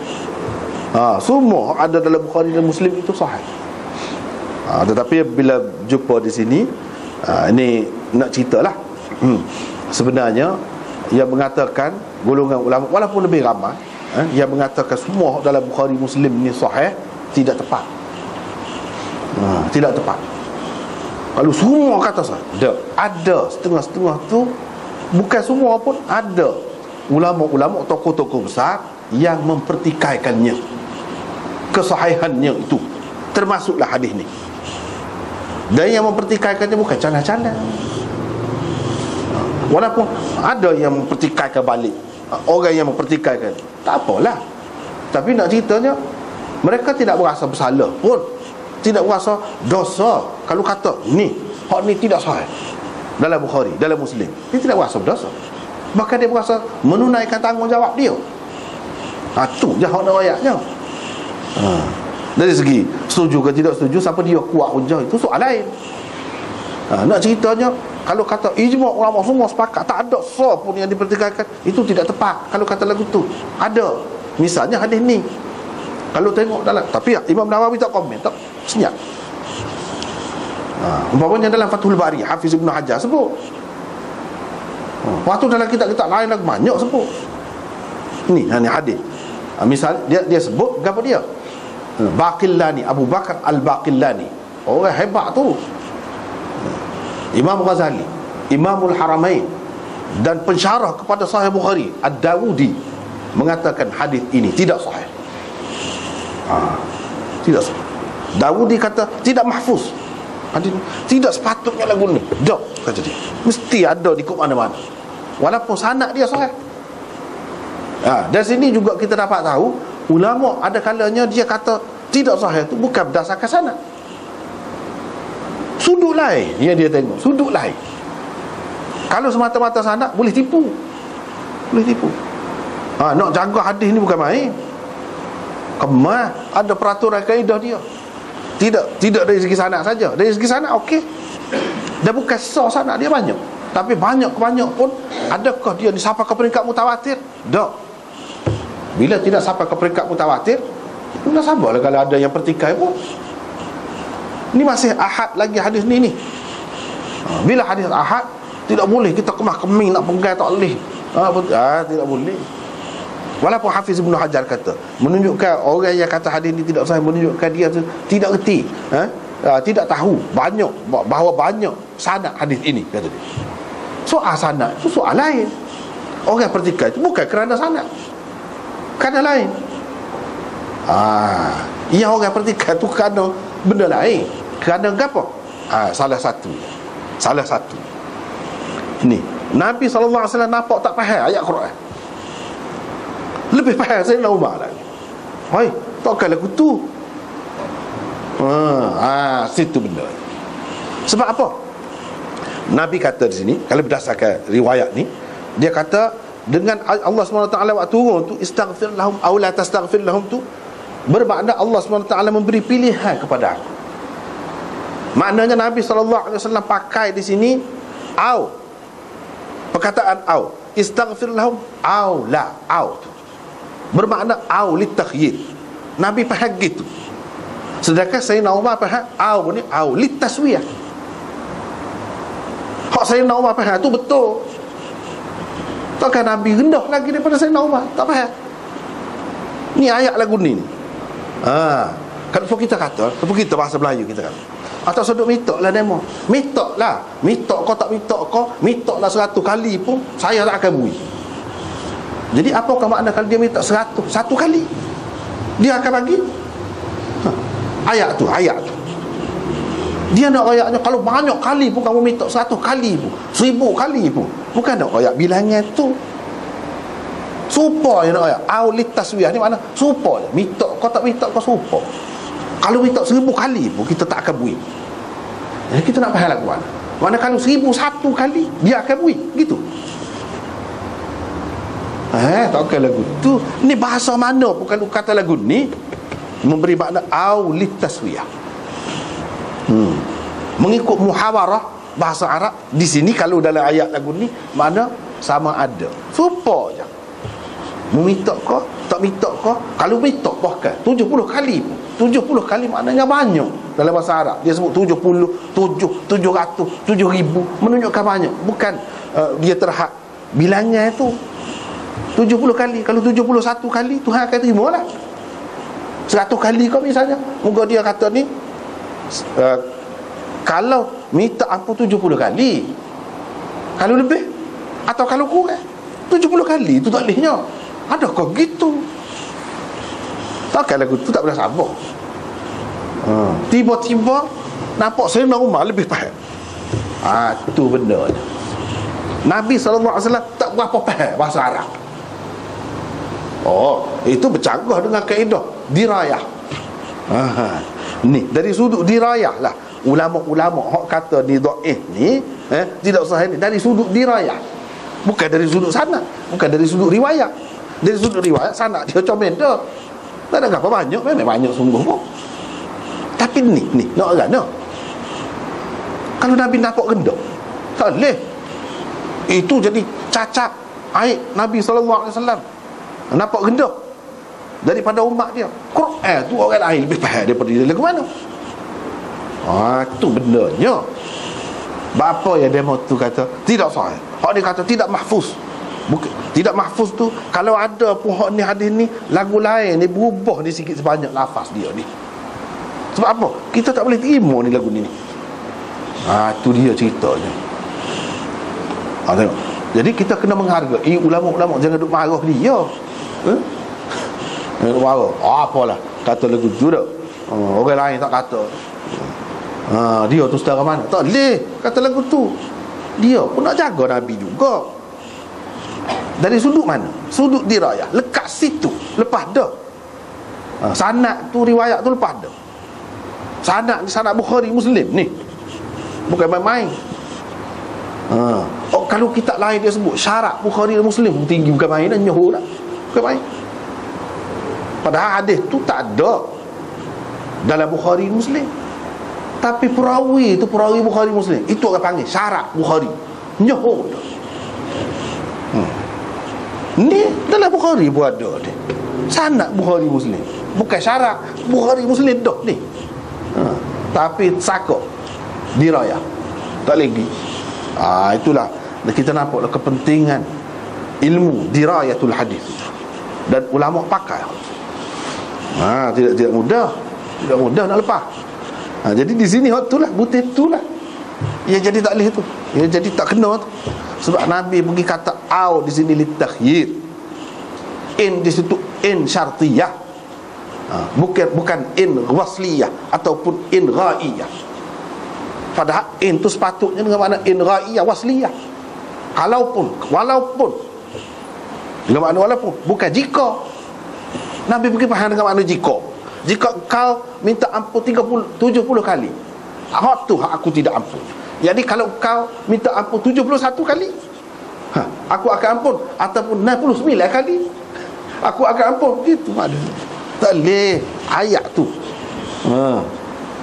Semua ada dalam Bukhari dan Muslim itu sahih. Tetapi bila jumpa di sini, ini nak ceritalah, sebenarnya yang mengatakan golongan ulama, walaupun lebih ramai, yang mengatakan semua dalam Bukhari Muslim ni sahih, tidak tepat. Tidak tepat. Kalau semua kata sahih, ada setengah-setengah tu, bukan semua pun, ada ulama-ulama, tokoh-tokoh besar yang mempertikaikannya, kesahihannya itu, termasuklah hadis ni. Dan yang mempertikaikannya bukan cana-cana. Walaupun ada yang mempertikaikan balik, orang yang mempertikaikan, tak apalah. Tapi nak ceritanya, mereka tidak berasa bersalah pun, tidak berasa dosa. Kalau kata ni, hak ni tidak sahih dalam Bukhari, dalam Muslim, dia tidak berasa berdosa. Bahkan dia berasa menunaikan tanggungjawab dia. Tu je hak ayatnya. Dari segi setuju ke tidak setuju, siapa dia kuat hujah, itu soal lain. Nak ceritanya, kalau kata ijma' ulama semua sepakat, tak ada sah pun yang dipertikaikan, itu tidak tepat. Kalau kata lagu tu ada, misalnya hadis ni, kalau tengok dalam, tapi Imam Nawawi tak komen, tak senyap. Umpamanya dalam Fathul Bari, Hafiz Ibn Hajar sebut. Waktu dalam kitab-kitab lain lagi banyak sebut. Ni hadis. Misal dia sebut apa dia? Baqillani, Abu Bakar Al-Baqillani, orang hebat tu. Imam Ghazali, Imamul Haramain, dan pensyarah kepada Sahih Bukhari Ad-Dawudi mengatakan hadis ini tidak sahih. Tidak sahih. Dawudi kata tidak mahfuz. Hadis tidak sepatutnya lagu ni. Dak, kata dia. Mesti ada di mana-mana. Walaupun sanad dia sahih. Dari sini juga kita dapat tahu ulama ada kalanya dia kata tidak sahih itu bukan berdasarkan sanad. Sudut lain dia tengok, sudut lain. Kalau semata-mata sanad boleh tipu. Boleh tipu. Nak jaga hadis ni bukan main. Kemal ada peraturan kaedah dia. Tidak dari segi sanad saja. Dari segi sanad okey. Dia bukan sah sanad dia banyak. Tapi banyak pun adakah dia sampai ke peringkat mutawatir? Tak. Bila tidak sampai ke peringkat mutawatir, tidak sabarlah kalau ada yang pertikai pun. Ini masih ahad lagi hadis ni. Bila hadis ahad, tidak boleh kita kemah-keming nak pegang, tak boleh. Tidak boleh. Walaupun Hafiz Ibn Hajar kata, menunjukkan orang yang kata hadis ni tidak sahih, menunjukkan dia tu tidak reti, tidak tahu bahawa banyak sanad hadis ini, kata dia. Soal sanad itu soal lain. Orang pertikai itu bukan kerana sanad, kerana lain. Yang orang pertikai itu kerana benda lain. Kerana apa? Salah satu ni Nabi SAW nampak tak faham ayat Quran, lebih faham Sayyidina Umar lagi. Hai, takkan lagu tu. Situ benda. Sebab apa? Nabi kata di sini, kalau berdasarkan riwayat ni, dia kata dengan Allah SWT waktu turun tu, istaghfir lahum aw la tastaghfir lahum tu, bermakna Allah SWT memberi pilihan kepada aku. Maknanya Nabi SAW pakai di sini aw, perkataan aw, istaghfir lahum aw la, aw tu bermakna aw litakhyir. Nabi faham gitu. Sedangkan Sayyidina Umar faham aw ni aw litaswiyah. Hak Sayyidina Umar faham tu betul. Takkan Nabi rendah lagi daripada Sayyidina Umar? Tak faham. Ni ayat lagu ni. Kalau kita kata, kalau kita bahasa Melayu kita kata, atau seduk mitok lah demo. Mitok lah. Mitok kau tak mitok kau, mitok lah 100 kali pun saya tak akan bui. Jadi apakah makna kalau dia minta 100 satu kali dia akan bagi? Ayat tu dia nak ayatnya kalau banyak kali pun kamu minta 100 kali pun, 1000 kali pun, bukan nak ayat bilangan tu. Supaya nak ayat aulit taswiyah ni makna supaya minta kau tak minta kau supaya. Kalau minta 1000 kali pun kita tak akan bui. Jadi kita nak faham lagu mana kalau 1001 kali dia akan bui gitu. Takkan lagu tu. Ni bahasa mana pun kalau kata lagu ni memberi makna aulit taswiyah. Mengikut muhawarah bahasa Arab di sini, kalau dalam ayat lagu ni makna sama ada, serupa je. Meminta kau tak minta kau, kalau minta bahkan 70 kali pun, 70 kali maknanya banyak dalam bahasa Arab. Dia sebut 70, 700, 7000, menunjukkan banyak. Bukan dia terhad bilangan tu 70 kali. Kalau 71 kali Tuhan akan terima lah. 100 kali kau misalnya, moga dia kata ni kalau minta ampun 70 kali, kalau lebih atau kalau kurang 70 kali itu tak bolehnya. Adakah gitu? Takkan lagu tu tak pernah sabar. Tiba-tiba nampak Sayyidina Umar lebih faham. Tu benda dia. Nabi SAW tak berapa faham bahasa Arab. Itu bercanggah dengan kaedah dirayah. Ni dari sudut dirayah lah ulama-ulama hak kata ni dhaif ni tidak sahih ni, dari sudut dirayah, bukan dari sudut sanad, bukan dari sudut riwayat. Dari sudut riwayat sanad dia comel dah, tak ada apa banyak, memang banyak sungguh pun. Tapi ni nak orang nak kalau Nabi nampak rendah tak boleh, itu jadi cacat aib Nabi SAW. Nampak rendah daripada umat dia. Quran tu orang lain lebih faham daripada dia. Ke mana? Tu bendanya. Bapa yang demo tu kata tidak sahih, hak dia kata tidak mahfuz. Tidak mahfuz tu, kalau ada pun hak ni hadis ni, lagu lain ni berubah ni sikit sebanyak lafaz dia ni. Sebab apa? Kita tak boleh terima ni lagu ni. Tu dia ceritanya. Tengok. Jadi kita kena menghargai ulama-ulama, jangan duk marah dia. Jangan duk marah. Apalah kata lagu tu dah. Orang lain tak kata. Dia tu saudara mana? Tak boleh kata lagu tu. Dia pun nak jaga Nabi juga. Dari sudut mana? Sudut dirayah. Lekat situ. Lepas dah. Sanad tu, riwayat tu lepas dah. Sanad ni sanad Bukhari Muslim ni. Bukan main-main. Kalau kitab lain dia sebut syarat Bukhari Muslim tinggi, bukan main dah, nyoh dah. Bukan main. Padahal hadis tu tak ada dalam Bukhari Muslim. Tapi perawi tu perawi Bukhari Muslim. Itu orang panggil syarat Bukhari. Nyoh dah. Ni dalam Bukhari pun ada dia. Sanad Bukhari Muslim. Bukan syarat Bukhari Muslim dah ni. Tapi sakok dirayah. Tak lagi. Itulah kita nampaklah kepentingan ilmu dirayatul hadis. Dan ulama pakai. Tidak mudah. Tidak mudah nak lepas. Jadi di sini itulah butir itulah. Ya jadi tak boleh tu. Ya jadi tak kena tu. Sebab Nabi pergi kata au di sini litakhyir. In di situ in syartiyah. Bukan in wasliyah ataupun in ghaiyah. Padahal in tu sepatutnya dengan makna in ghaiyah wasliyah. Walaupun dengan makna walaupun, bukan jika. Nabi pergi faham dengan makna jika. Jika kau minta ampun 70 kali, hak tu hak aku tidak ampun. Jadi kalau kau minta ampun 71 kali, aku akan ampun. Ataupun 69 kali, aku akan ampun. Itu maknanya. Tak boleh ayat tu.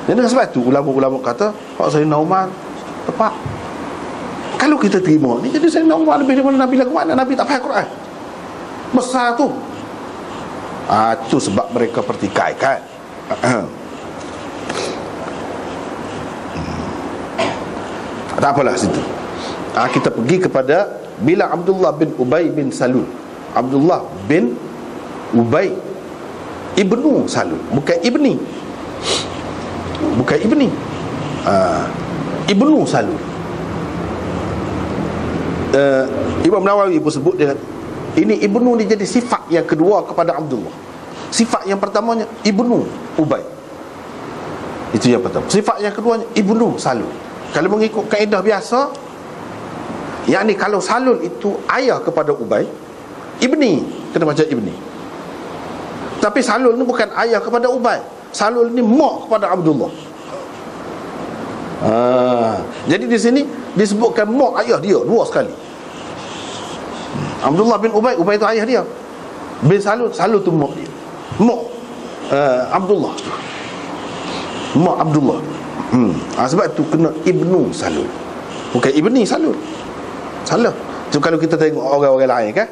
Jadi sebab tu ulama-ulama kata hak Sayyidina Umar tepat. Kalau kita terima ni, jadi Sayyidina Umar lebih daripada Nabi. Lagu mana Nabi tak faham Quran besar tu. Tu sebab mereka pertikaikan. Tak apalah situ. Kita pergi kepada bila Abdullah bin Ubay bin Salul. Abdullah bin Ubay ibnu Salul, bukan ibni. Bukan ibni. Ibnu Salul. Imam Nawawi pun sebut dia, ini ibnu ni jadi sifat yang kedua kepada Abdullah. Sifat yang pertamanya ibnu Ubay. Itu yang pertama. Sifat yang keduanya ibnu Salul. Kalau mengikut kaedah biasa, yakni kalau Salul itu ayah kepada Ubay, ibni kena baca ibni. Tapi Salul ni bukan ayah kepada Ubay. Salul ni mak kepada Abdullah. Jadi di sini disebutkan mak ayah dia dua sekali. Abdullah bin Ubay, Ubay tu ayah dia. Bin Salul, Salul tu mak dia. Mak Abdullah. Mak Abdullah. Sebab tu kena ibnu Salul, bukan ibni Salul. Salah. So, kalau kita tengok orang-orang lain kan,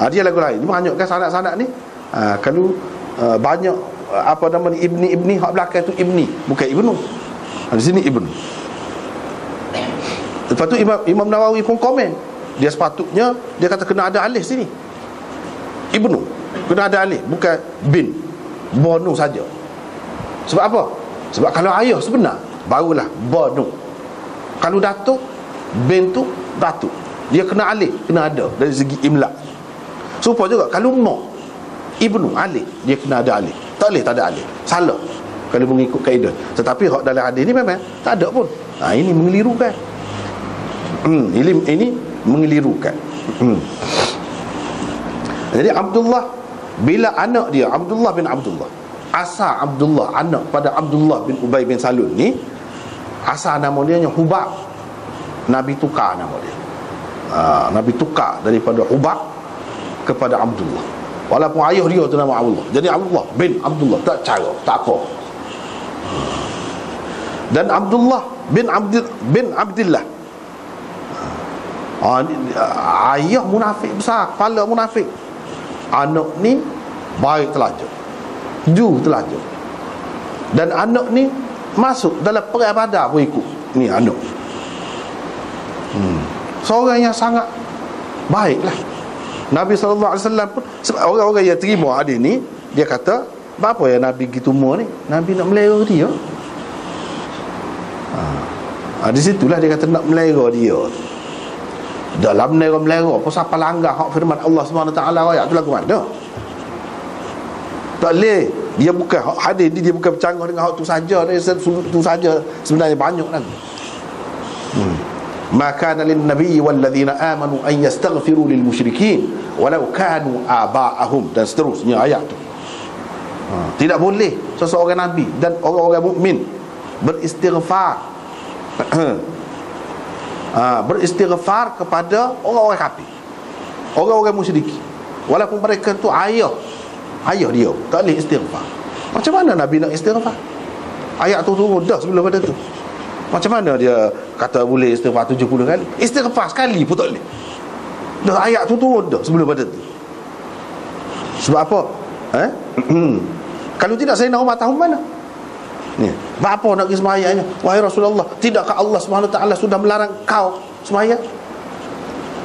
dia lagu lain. Dia banyakkan sanak-sanak ni. Kalau banyak apa nama ni, ibni hak belakang tu ibni, bukan ibnu. Di sini ibnu. Lepas tu Imam Nawawi pun komen, dia sepatutnya dia kata kena ada alif sini. Ibnu kena ada alif, bukan bin, bonu saja. Sebab apa? Sebab kalau ayah sebenar barulah bonu. Kalau datuk, bin tu datuk, dia kena alif, kena ada dari segi imla. Supaya juga kalau mak ibnu alif, dia kena ada alif. Tak boleh tak ada alif, salah kalau mengikut kaedah. Tetapi hak dalam hadis ni memang tak ada pun. Ini mengelirukan. Ini mengelirukan. Jadi Abdullah, bila anak dia Abdullah bin Abdullah, asal Abdullah anak pada Abdullah bin Ubay bin Salul ni, asal nama dia Hubab. Nabi tukar nama dia. Nabi tukar daripada Hubab kepada Abdullah. Walaupun ayah dia tu nama Abdullah, jadi Abdullah bin Abdullah, tak cara, tak apa. Dan Abdullah bin Abdillah, ayah munafik besar, kepala munafik. Anak ni baik telajar, telajar. Dan anak ni masuk dalam perang Badar pun ikut. Ni anak seorang yang sangat baiklah. Nabi SAW pun, orang-orang yang terima hadis ni, dia kata, apa yang Nabi gitu semua ni? Nabi nak melera dia. Di situlah dia kata nak melera dia. Dalam melera apa siapa langgar hak firman Allah SWT, ayat tu lagu mana? Tak boleh. Dia bukan hadis ni, dia bukan bercanggah dengan hak tu saja. Tu saja sebenarnya banyak lagi. Maka lin nabiy wal ladzina amanu an yastaghfiru lil musyrikin walau kanu aba'ahum, dan seterusnya ayat tu. Tidak boleh seseorang nabi dan orang-orang mukmin beristighfar beristighfar kepada orang-orang kafir, orang-orang musyrik, walaupun mereka tu ayah dia, tak boleh istighfar. Macam mana Nabi nak istighfar? Ayat tu turun dah sebelum pada tu. Macam mana dia kata boleh istighfar 70 kali? Istighfar sekali pun tak boleh. Dah ayat tu turun dah sebelum pada tu. Sebab apa? Kalau tidak, Sayyidina Umar tahu mana? Ni, apa nak pergi semayangnya? Wahai Rasulullah, tidakkah Allah SWT sudah melarang kau semayang?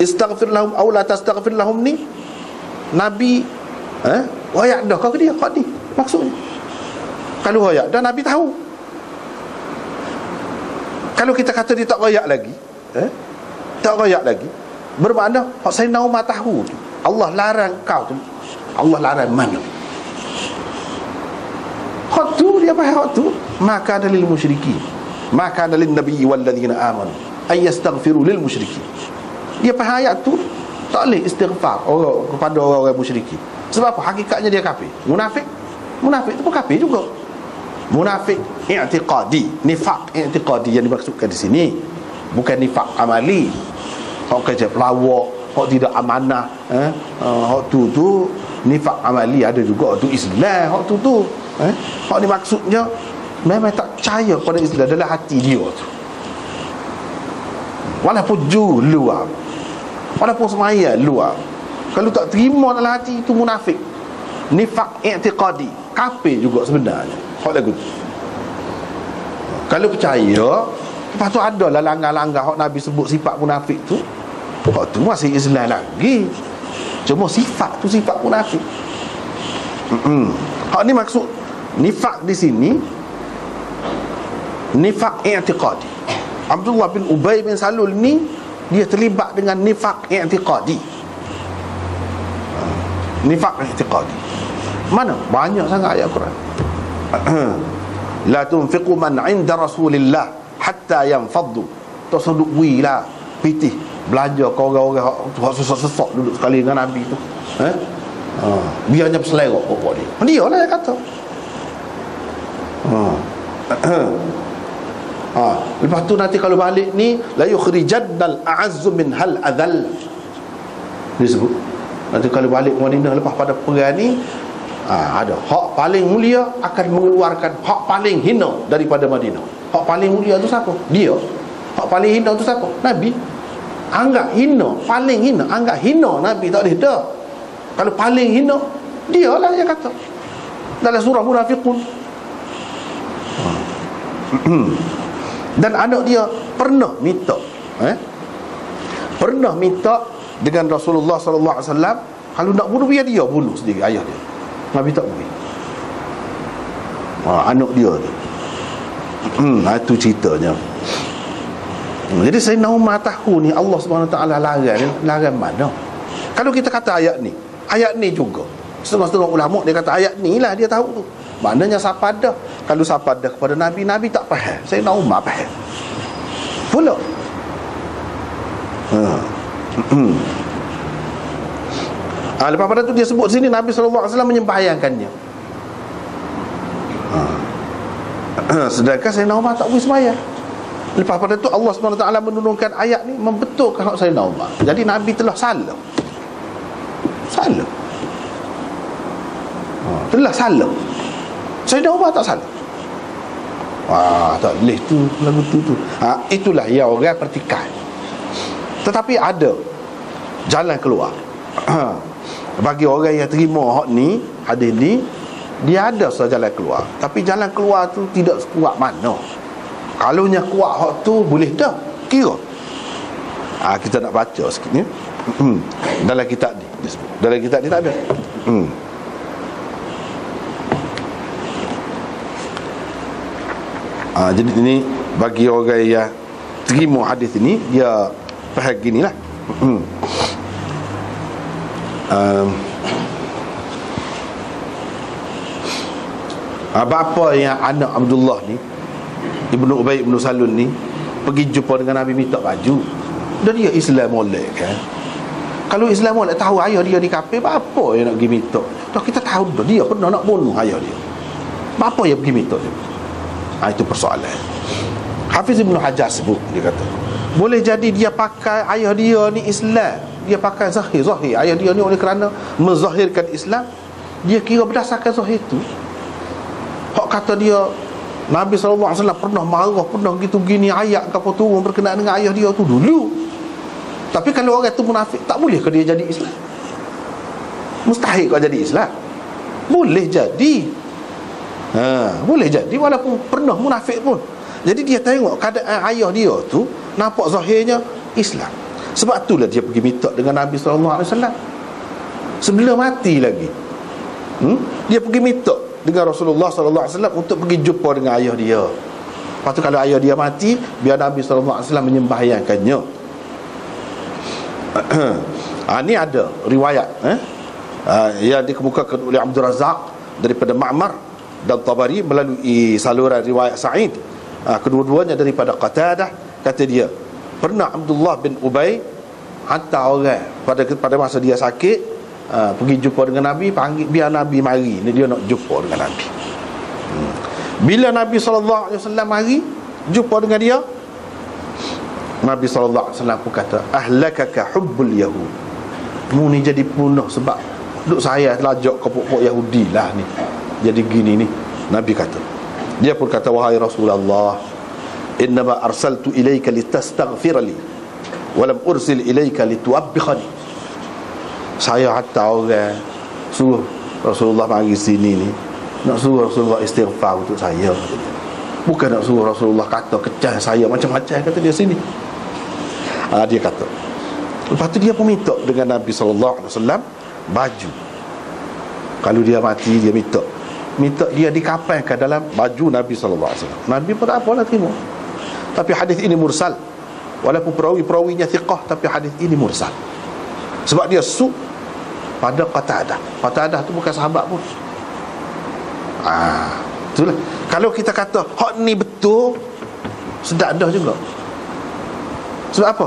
Istaghfir lahum aw la tastaghfir lahum ni Nabi wayak dah kau ke dia, kau ni maksudnya. Kalau wayak dah, Nabi tahu. Kalau kita kata dia tak wayak lagi, tak wayak lagi, bermakna Sayyidina Umar tahu tu Allah larang kau tu. Allah larang mana? Hak tu dia faham. Hak tu maka dalil musyrikin, maka dalil nabi wal ladzina amanu ay yastaghfiru lil musyrikin. Dia faham ayat tu tak boleh istighfar kepada orang-orang musyrikin. Sebab apa? Hakikatnya dia kafir, munafik. Munafik tu pun kafir juga. Munafik i'tiqadi, nifaq i'tiqadi yang dimaksudkan di sini, bukan nifaq amali. Hak kerja pelawak, hak tidak amanah, hak tu nifaq amali ada juga, tu Islam. Hak tu hak ni maksudnya memang tak percaya pada Islam dalam hati dia tu. Walaupun luar, walaupun semaya luar, kalau tak terima dalam hati, itu munafik, nifaq i'tiqadi, kafir juga sebenarnya. Hak lagu tu. Kalau percaya, lepas tu ada lah langgar-langgar hak Nabi sebut sifat munafik tu, hak tu masih Islam lagi. Cuma sifat tu sifat munafik. Hak ni maksud nifaq di sini, nifaq i'tiqadi. Abdullah bin Ubay bin Salul ni dia terlibat dengan nifaq i'tiqadi. Nifaq i'tiqadi mana? Banyak sangat ayat Quran. La tunfiqu man 'inda Rasulillah hatta yanfaddu. Tak seduk lah pitih belanja ke orang-orang hak susah-susah duduk sekali dengan Nabi tu. Biarnya berselera pokok dia. Dia lah yang kata. Lepas tu nanti kalau balik ni, la yukhrijannal a'azzu min hal adhall. Disebut nanti kalau balik Madinah lepas pada perang ni, ada hak paling mulia akan mengeluarkan hak paling hina daripada Madinah. Hak paling mulia tu siapa? Dia. Hak paling hina tu siapa? Nabi. Anggap hina, paling hina, anggap hina Nabi, tak boleh dah. Kalau paling hina, dia lah yang kata dalam surah Munafiqun. Dan anak dia pernah minta pernah minta dengan Rasulullah SAW, kalau nak bunuh biar dia bunuh sendiri ayah dia. Nabi tak boleh. Anak dia tu. Itu ceritanya. Jadi Sayyidina Umar tahu ni Allah SWT larang mana. Kalau kita kata ayat ni juga, setengah-setengah ulama dia kata ayat ni lah dia tahu tu. Maknanya siapa dah, kalau siapa dah kepada Nabi, Nabi tak faham, Sayyidina Umar faham pula. Lepas pada tu dia sebut sini Nabi SAW menyembahyangkannya. Sedangkan Sayyidina Umar tak boleh sembahyang. Lepas pada tu Allah SWT menurunkan ayat ni membetulkan hak Sayyidina Umar. Jadi Nabi telah salah. Telah salah. Sayyidina Umar tak salah. Tak boleh tu lagu tu. Itulah yang orang pertikaian. Tetapi ada jalan keluar. Bagi orang yang terima hak ni, hadis ni, dia ada jalan keluar. Tapi jalan keluar tu tidak sekuat mana. Kalau nya kuat hak tu boleh dah kira. Kita nak baca sikit ni. Dalam kitab ni disebut. Dalam kitab ni tak ada. Jadi ini bagi orang yang terima hadis ini, dia faham ginilah. Bapa yang anak Abdullah ni, Ibnu Ubay Ibnu Salul ni, pergi jumpa dengan Nabi minta baju. Dan dia Islam molek kan. Kalau Islam molek tahu ayah dia ni kafir, apa yang nak pergi minta? Dah kita tahu dah dia pernah nak bunuh ayah dia. Apa yang pergi minta dia? Itu persoalan. Hafiz Ibnu Hajar sebut, dia kata boleh jadi dia pakai ayah dia ni Islam, dia pakai zahir ayah dia ni oleh kerana menzahirkan Islam, dia kira berdasarkan zahir tu. Hak kata dia Nabi SAW pernah marah, pernah gitu gini ayat ke apa turun berkenaan dengan ayah dia tu dulu. Tapi kalau orang tu munafik, tak boleh ke dia jadi Islam? Mustahil kau jadi Islam? Boleh jadi. Boleh jadi walaupun pernah munafik pun. Jadi dia tengok keadaan ayah dia tu nampak zahirnya Islam. Sebab itulah dia pergi minta dengan Nabi SAW sebelum mati lagi. Dia pergi minta dengan Rasulullah SAW untuk pergi jumpa dengan ayah dia. Lepas tu kalau ayah dia mati, biar Nabi SAW menyembahyangkannya. Ini ada riwayat yang dikemukakan oleh Abdul Razak daripada Ma'mar dan Tabari melalui saluran riwayat Sa'id. Kedua-duanya daripada Qatadah. Kata dia, pernah Abdullah bin Ubay hantar orang pada masa dia sakit, pergi jumpa dengan Nabi, panggil biar Nabi mari. Dia nak jumpa dengan Nabi. Bila Nabi SAW mari jumpa dengan dia, Nabi SAW pun kata, ahlakaka hubbul yahud. Mu ni jadi punah sebab duk saya telajak ke pokok Yahudi lah ni. Jadi gini ni. Nabi kata, dia pun kata, wahai Rasulullah, innama arsaltu ilaika litastaghfirali walam ursil ilaika lituwabbikhani. Saya hantar orang suruh Rasulullah mari sini ni, nak suruh Rasulullah istighfar untuk saya, bukan nak suruh Rasulullah kata kecah saya macam-macam, kata dia sini. Dia kata. Lepas tu dia pun minta dengan Nabi SAW baju. Kalau dia mati, dia minta dia dikafankan dalam baju Nabi SAW. Nabi pun tak apalah terima. Tapi hadis ini mursal. Walaupun perawi-perawinya thiqah, tapi hadis ini mursal. Sebab dia pada Qatadah. Qatadah tu bukan sahabat pun. Itulah. Kalau kita kata hak ni betul, sedap dah juga. Sebab apa?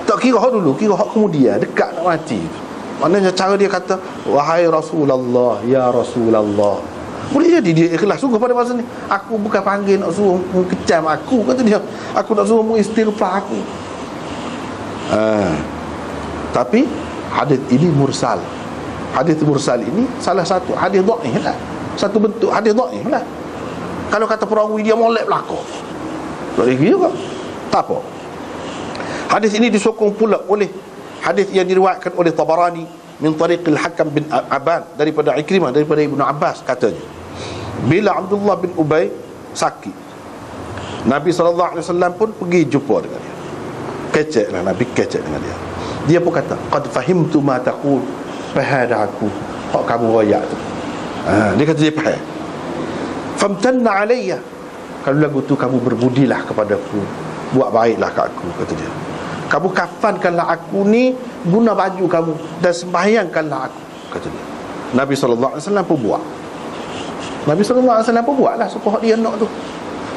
Tak kira hak dulu, kira hak kemudian, dekat nak mati. Maknanya cara dia kata, wahai Rasulullah, ya Rasulullah. Boleh jadi dia ikhlas sungguh pada masa ni. Aku bukan panggil nak suruh kecam aku, kata dia. Aku nak suruh istighfar aku. Tapi hadis ini mursal. Hadis mursal ini salah satu hadis dhaif lah. Satu bentuk hadis dhaif lah. Kalau kata perawi dia molek belaka, tak boleh juga. Tak apa. Hadis ini disokong pula oleh hadis yang diriwayatkan oleh Tabarani min tariqil Hakam bin Aban daripada Ikrimah, daripada Ibnu Abbas, katanya bila Abdullah bin Ubay sakit, Nabi SAW pun pergi jumpa dengan dia. Keceklah Nabi, kecek dengan dia. Dia pun kata, qad fahimtu ma taqul, faham aku hak kamu royak tu. Dia kata dia faham. Famtanna alayya, kalau lagu tu kamu berbudilah kepadaku, buat baiklah kat aku, kata dia. Kamu kafankanlah aku ni, guna baju kamu, dan sembahyangkanlah aku, kata dia. Nabi SAW pun buat. Nabi SAW pun buatlah supaya dia nak tu.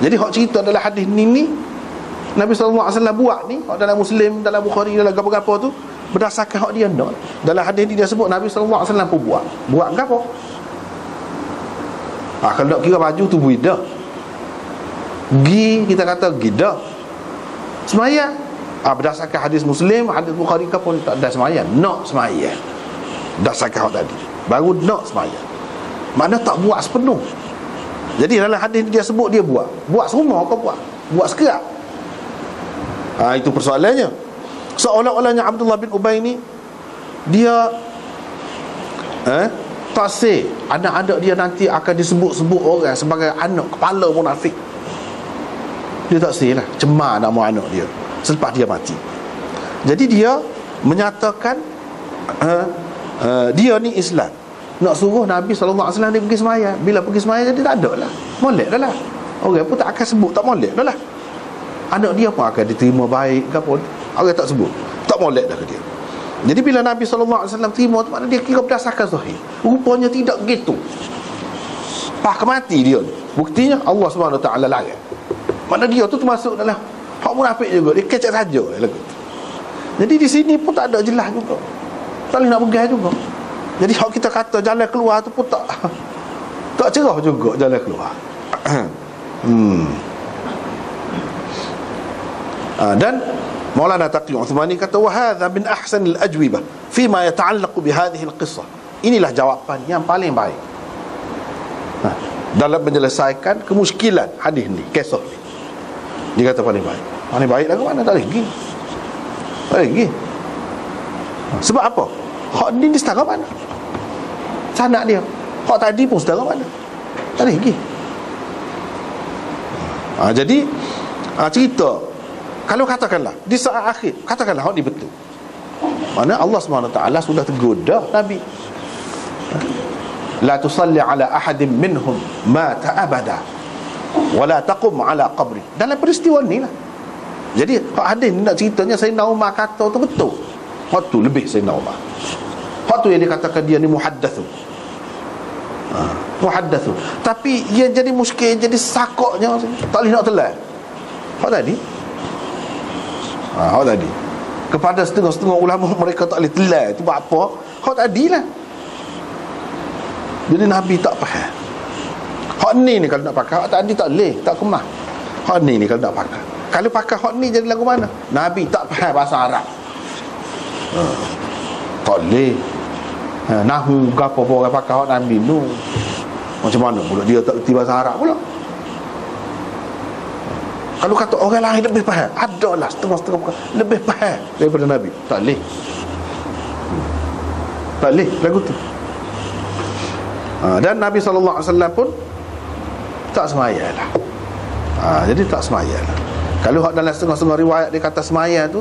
Jadi hak cerita dalam hadis ni Nabi SAW buat ni, hak dalam Muslim, dalam Bukhari, dalam apa-apa tu, berdasarkan hak dia nak. Dalam hadis ni dia sebut Nabi SAW pun buat. Buat apa? Kalau nak kira baju tu buidah, kita kata gida semayang. Berdasarkan hadis Muslim, hadis Bukhari ke pun tak ada semayang. Nak semayang berdasarkan hak tadi, baru nak semayang. Mana tak buat sepenuh. Jadi dalam hadis dia sebut dia buat semua kau buat sekerat. Itu persoalannya. Seolah-olahnya Abdullah bin Ubay ni dia tak say anak-anak dia nanti akan disebut-sebut orang sebagai anak kepala munafik. Dia tak say lah, cemar nama anak dia selepas dia mati. Jadi dia menyatakan dia ni Islam, nak suruh Nabi SAW dia pergi sembahyang. Bila pergi sembahyang jadi tak ada lah, molek dah lah. Orang pun tak akan sebut tak molek dah lah. Anak dia pun akan diterima baik ke apa, orang tak sebut, tak molek dah ke dia. Jadi bila Nabi SAW terima tu, maknanya dia kira berdasarkan sahih. Rupanya tidak gitu. Mati dia. Buktinya Allah SWT larang. Mana dia tu termasuk dalam hak munafik juga. Dia kecek saja lagu. Jadi di sini pun tak ada jelas juga, tak boleh nak pegang juga. Jadi hak kita kata jalan keluar tu pun tak cerah juga jalan keluar. Dan Maulana Taqi Uthmani kata, wa hadha min ahsanil ajwibah fima yata'allaqu bi hadhihi al-qissah. Inilah jawapan yang paling baik dalam menyelesaikan kemuskilan hadis ni, kisah ni. Dia kata paling baik. Paling baik lah ke mana? Tak lagi. Tak lagi. Sebab apa? Hak ni setara mana? Sanak dia. Hak tadi pun setara mana? Tak lagi. Jadi cerita, kalau katakanlah di saat akhir, katakanlah hak ni betul, mana Allah SWT sudah tegur dah Nabi, la tusalli ala ahadin minhum mata abada wala taqum ala qabri. Dalam peristiwa ni lah. Jadi hadis ni nak ceritanya Sayyidina Umar kata tu betul. Hak tu lebih Sayyidina Umar. Hak tu yang dikatakan dia ni muhaddatsu. Muhaddatsu. Tapi ia jadi muskil, jadi sakoknya tak boleh nak telan. Hak tadi. Hak tadi. Kepada setengah-setengah ulama mereka tak boleh telan. Itu buat apa? Hak tadilah. Jadi Nabi tak faham. Hak ni kalau nak pakai, hak tadi tak boleh, tak kemah. Hak ni kalau nak pakai. Kalau pakai hak ni jadi lagu mana? Nabi tak faham bahasa Arab. Tak boleh. Nahu gapo orang pakai hak Nabi tu. Macam mana pula dia tak erti bahasa Arab pula? Kalau kata orang lain lebih faham, adalah setengah-setengah lebih faham daripada Nabi. Tak boleh. Tak boleh lagu tu. Dan Nabi SAW pun tak semaya lah. Jadi tak semaya lah. Kalau dalam setengah-setengah riwayat dia kata semaya tu,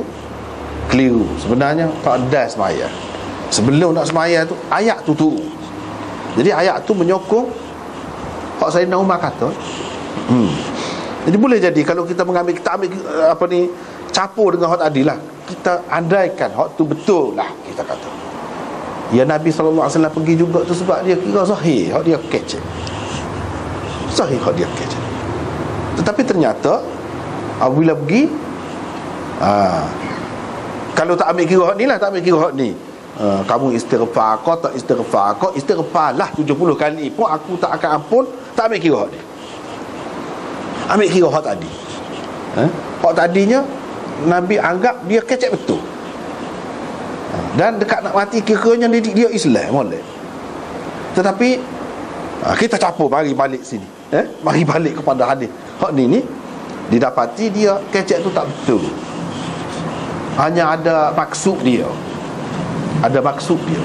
keliru. Sebenarnya tak ada semaya. Sebelum nak semaya tu, ayat tu turun. Jadi ayat tu menyokong hak Sayyidina Umar kata. Jadi boleh jadi kalau kita mengambil, kita ambil capur dengan hak tadi lah, kita andaikan hak tu betul lah, kita kata ya Nabi SAW pergi juga tu sebab dia kira sahih, hak dia kecek sahih, hak dia kecek. Tetapi ternyata apabila pergi, kalau tak ambil kira hak ni lah, tak ambil kira hak ni, kamu istighfar kau tak istighfar kau, istighfar lah 70 kali pun aku tak akan ampun, tak ambil kira hak ni. Ambil kira hak tadi. Hak tadinya Nabi anggap dia kecek betul. Dan dekat nak mati kiranya dia Islam boleh. Tetapi kita capur mari balik sini. Mari balik kepada hadis. Hak ni didapati dia kecek tu tak betul. Hanya ada maksud dia. Ada maksud dia.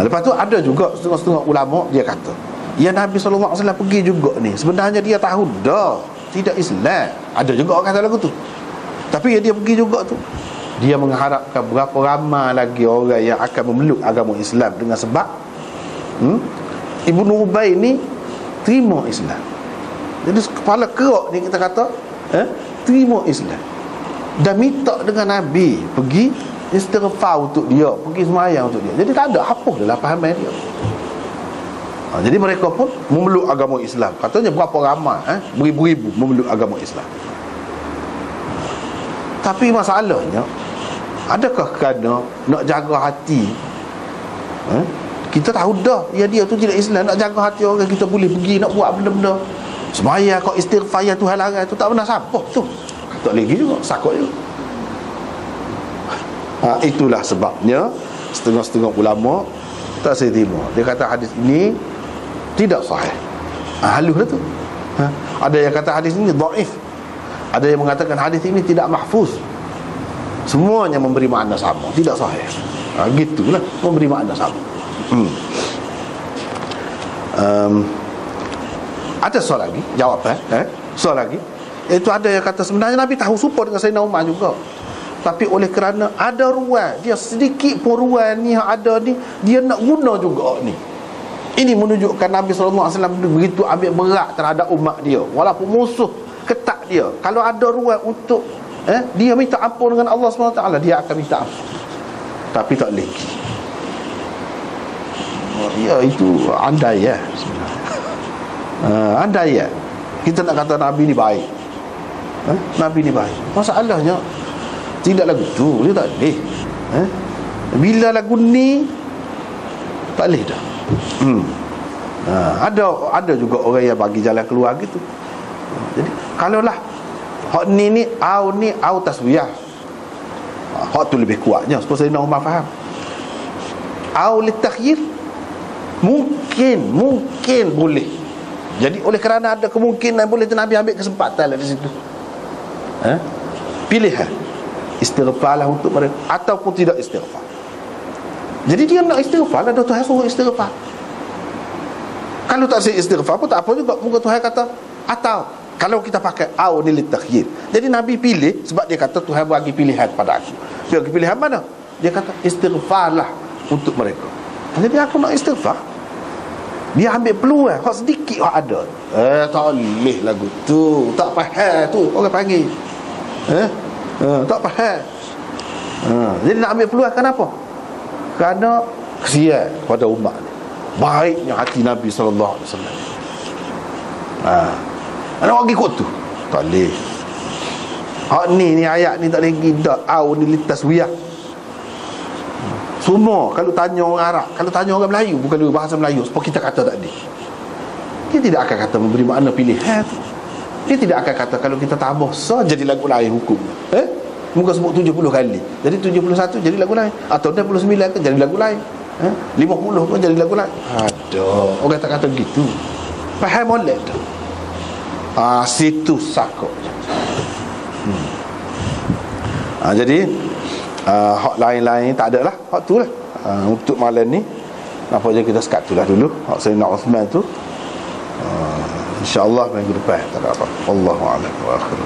Lepas tu ada juga setengah-setengah ulama dia kata, ya Nabi SAW pergi juga ni, sebenarnya dia tahu dah tidak Islam. Ada juga orang kata lagu tu. Tapi dia pergi juga tu, dia mengharapkan berapa ramai lagi orang yang akan memeluk agama Islam dengan sebab Ibnu Ubay ni terima Islam. Jadi kepala kerak ni kita kata terima Islam dan minta dengan Nabi pergi istighfar untuk dia, pergi sembahyang untuk dia. Jadi tak ada hapus dalam fahaman dia. Jadi mereka pun memeluk agama Islam. Katanya berapa ramai, beribu-ribu memeluk agama Islam. Tapi masalahnya, adakah kerana nak jaga hati, kita tahu dah ya dia tu tidak Islam, nak jaga hati orang, kita boleh pergi nak buat benda-benda sembahyang kau istighfar ya Tuhan larang tu, tak pernah sabar tu, tak lagi juga sakut juga. Itulah sebabnya setengah-setengah ulama tak saya terima. Dia kata hadis ini tidak sahih. Halus dah tu. Ada yang kata hadis ini dhaif. Ada yang mengatakan hadis ini tidak mahfuz. Semuanya memberi makna sama, tidak sahih. Gitulah, memberi makna sama. Ada soal lagi, jawapan soal lagi. Itu ada yang kata sebenarnya Nabi tahu supaya dengan Sayyidina Umar juga. Tapi oleh kerana ada ruang, dia sedikit pun ruang ni yang ada ni, dia nak guna juga ni. Ini menunjukkan Nabi SAW begitu ambil berat terhadap umat dia, walaupun musuh ketat dia. Kalau ada ruang untuk dia minta ampun dengan Allah SWT, dia akan minta ampun. Tapi tak lagi. Ya, itu andai ya. Andai ya kita nak kata Nabi ni baik, Nabi ni baik. Masalahnya tidak lagu tu, dia tak boleh. Bila lagu ni tak boleh dah. Ada juga orang yang bagi jalan keluar gitu. Jadi kalaulah hak ni au taswiyah, hak tu lebih kuatnya supaya Sayyidina Umar faham. Au litakhyir, mungkin boleh. Jadi oleh kerana ada kemungkinan boleh tu, Nabi ambil kesempatan lah di situ. Pilihan istighfarlah untuk mereka ataupun tidak istighfar. Jadi dia nak istighfar lah, Tuhan suruh istighfar. Kalau tak say istighfar pun tak apa juga, muka Tuhan kata. Atau kalau kita pakai au ni litakhyir, jadi Nabi pilih sebab dia kata Tuhan bagi pilihan pada aku. Dia bagi pilihan mana? Dia kata istighfarlah untuk mereka. Jadi aku nak istighfar. Dia ambil peluang hak sedikit hak ada. Tak boleh lagu tu, tak faham tu orang panggil. Tak faham. Jadi nak ambil peluang kenapa? Kerana kesian pada umat ni. Baiknya hati Nabi sallallahu alaihi wasallam. Ada orang ikut tu. Tak boleh. Hak ni ayat ni tak lagi dak au ni litaswiyah. Semua kalau tanya orang Arab, kalau tanya orang Melayu, bukan dua bahasa Melayu seperti kita kata tadi, dia tidak akan kata memberi makna pilihan. Dia tidak akan kata kalau kita tambah jadi lagu lain hukumnya. Muka sebut 70 kali, jadi 71 jadi lagu lain, atau 69 kan jadi lagu lain, 50 pun jadi lagu lain. Ada orang tak kata begitu. Faham molek tu. Situ sakok. Jadi hak lain-lain tak ada lah. Hak tu lah. Untuk malam ni nampaknya kita sekat tu lah dulu. Hak Sayyidina Uthman tu, InsyaAllah minggu depan tak ada apa. Wallahu a'lam wa akhiru.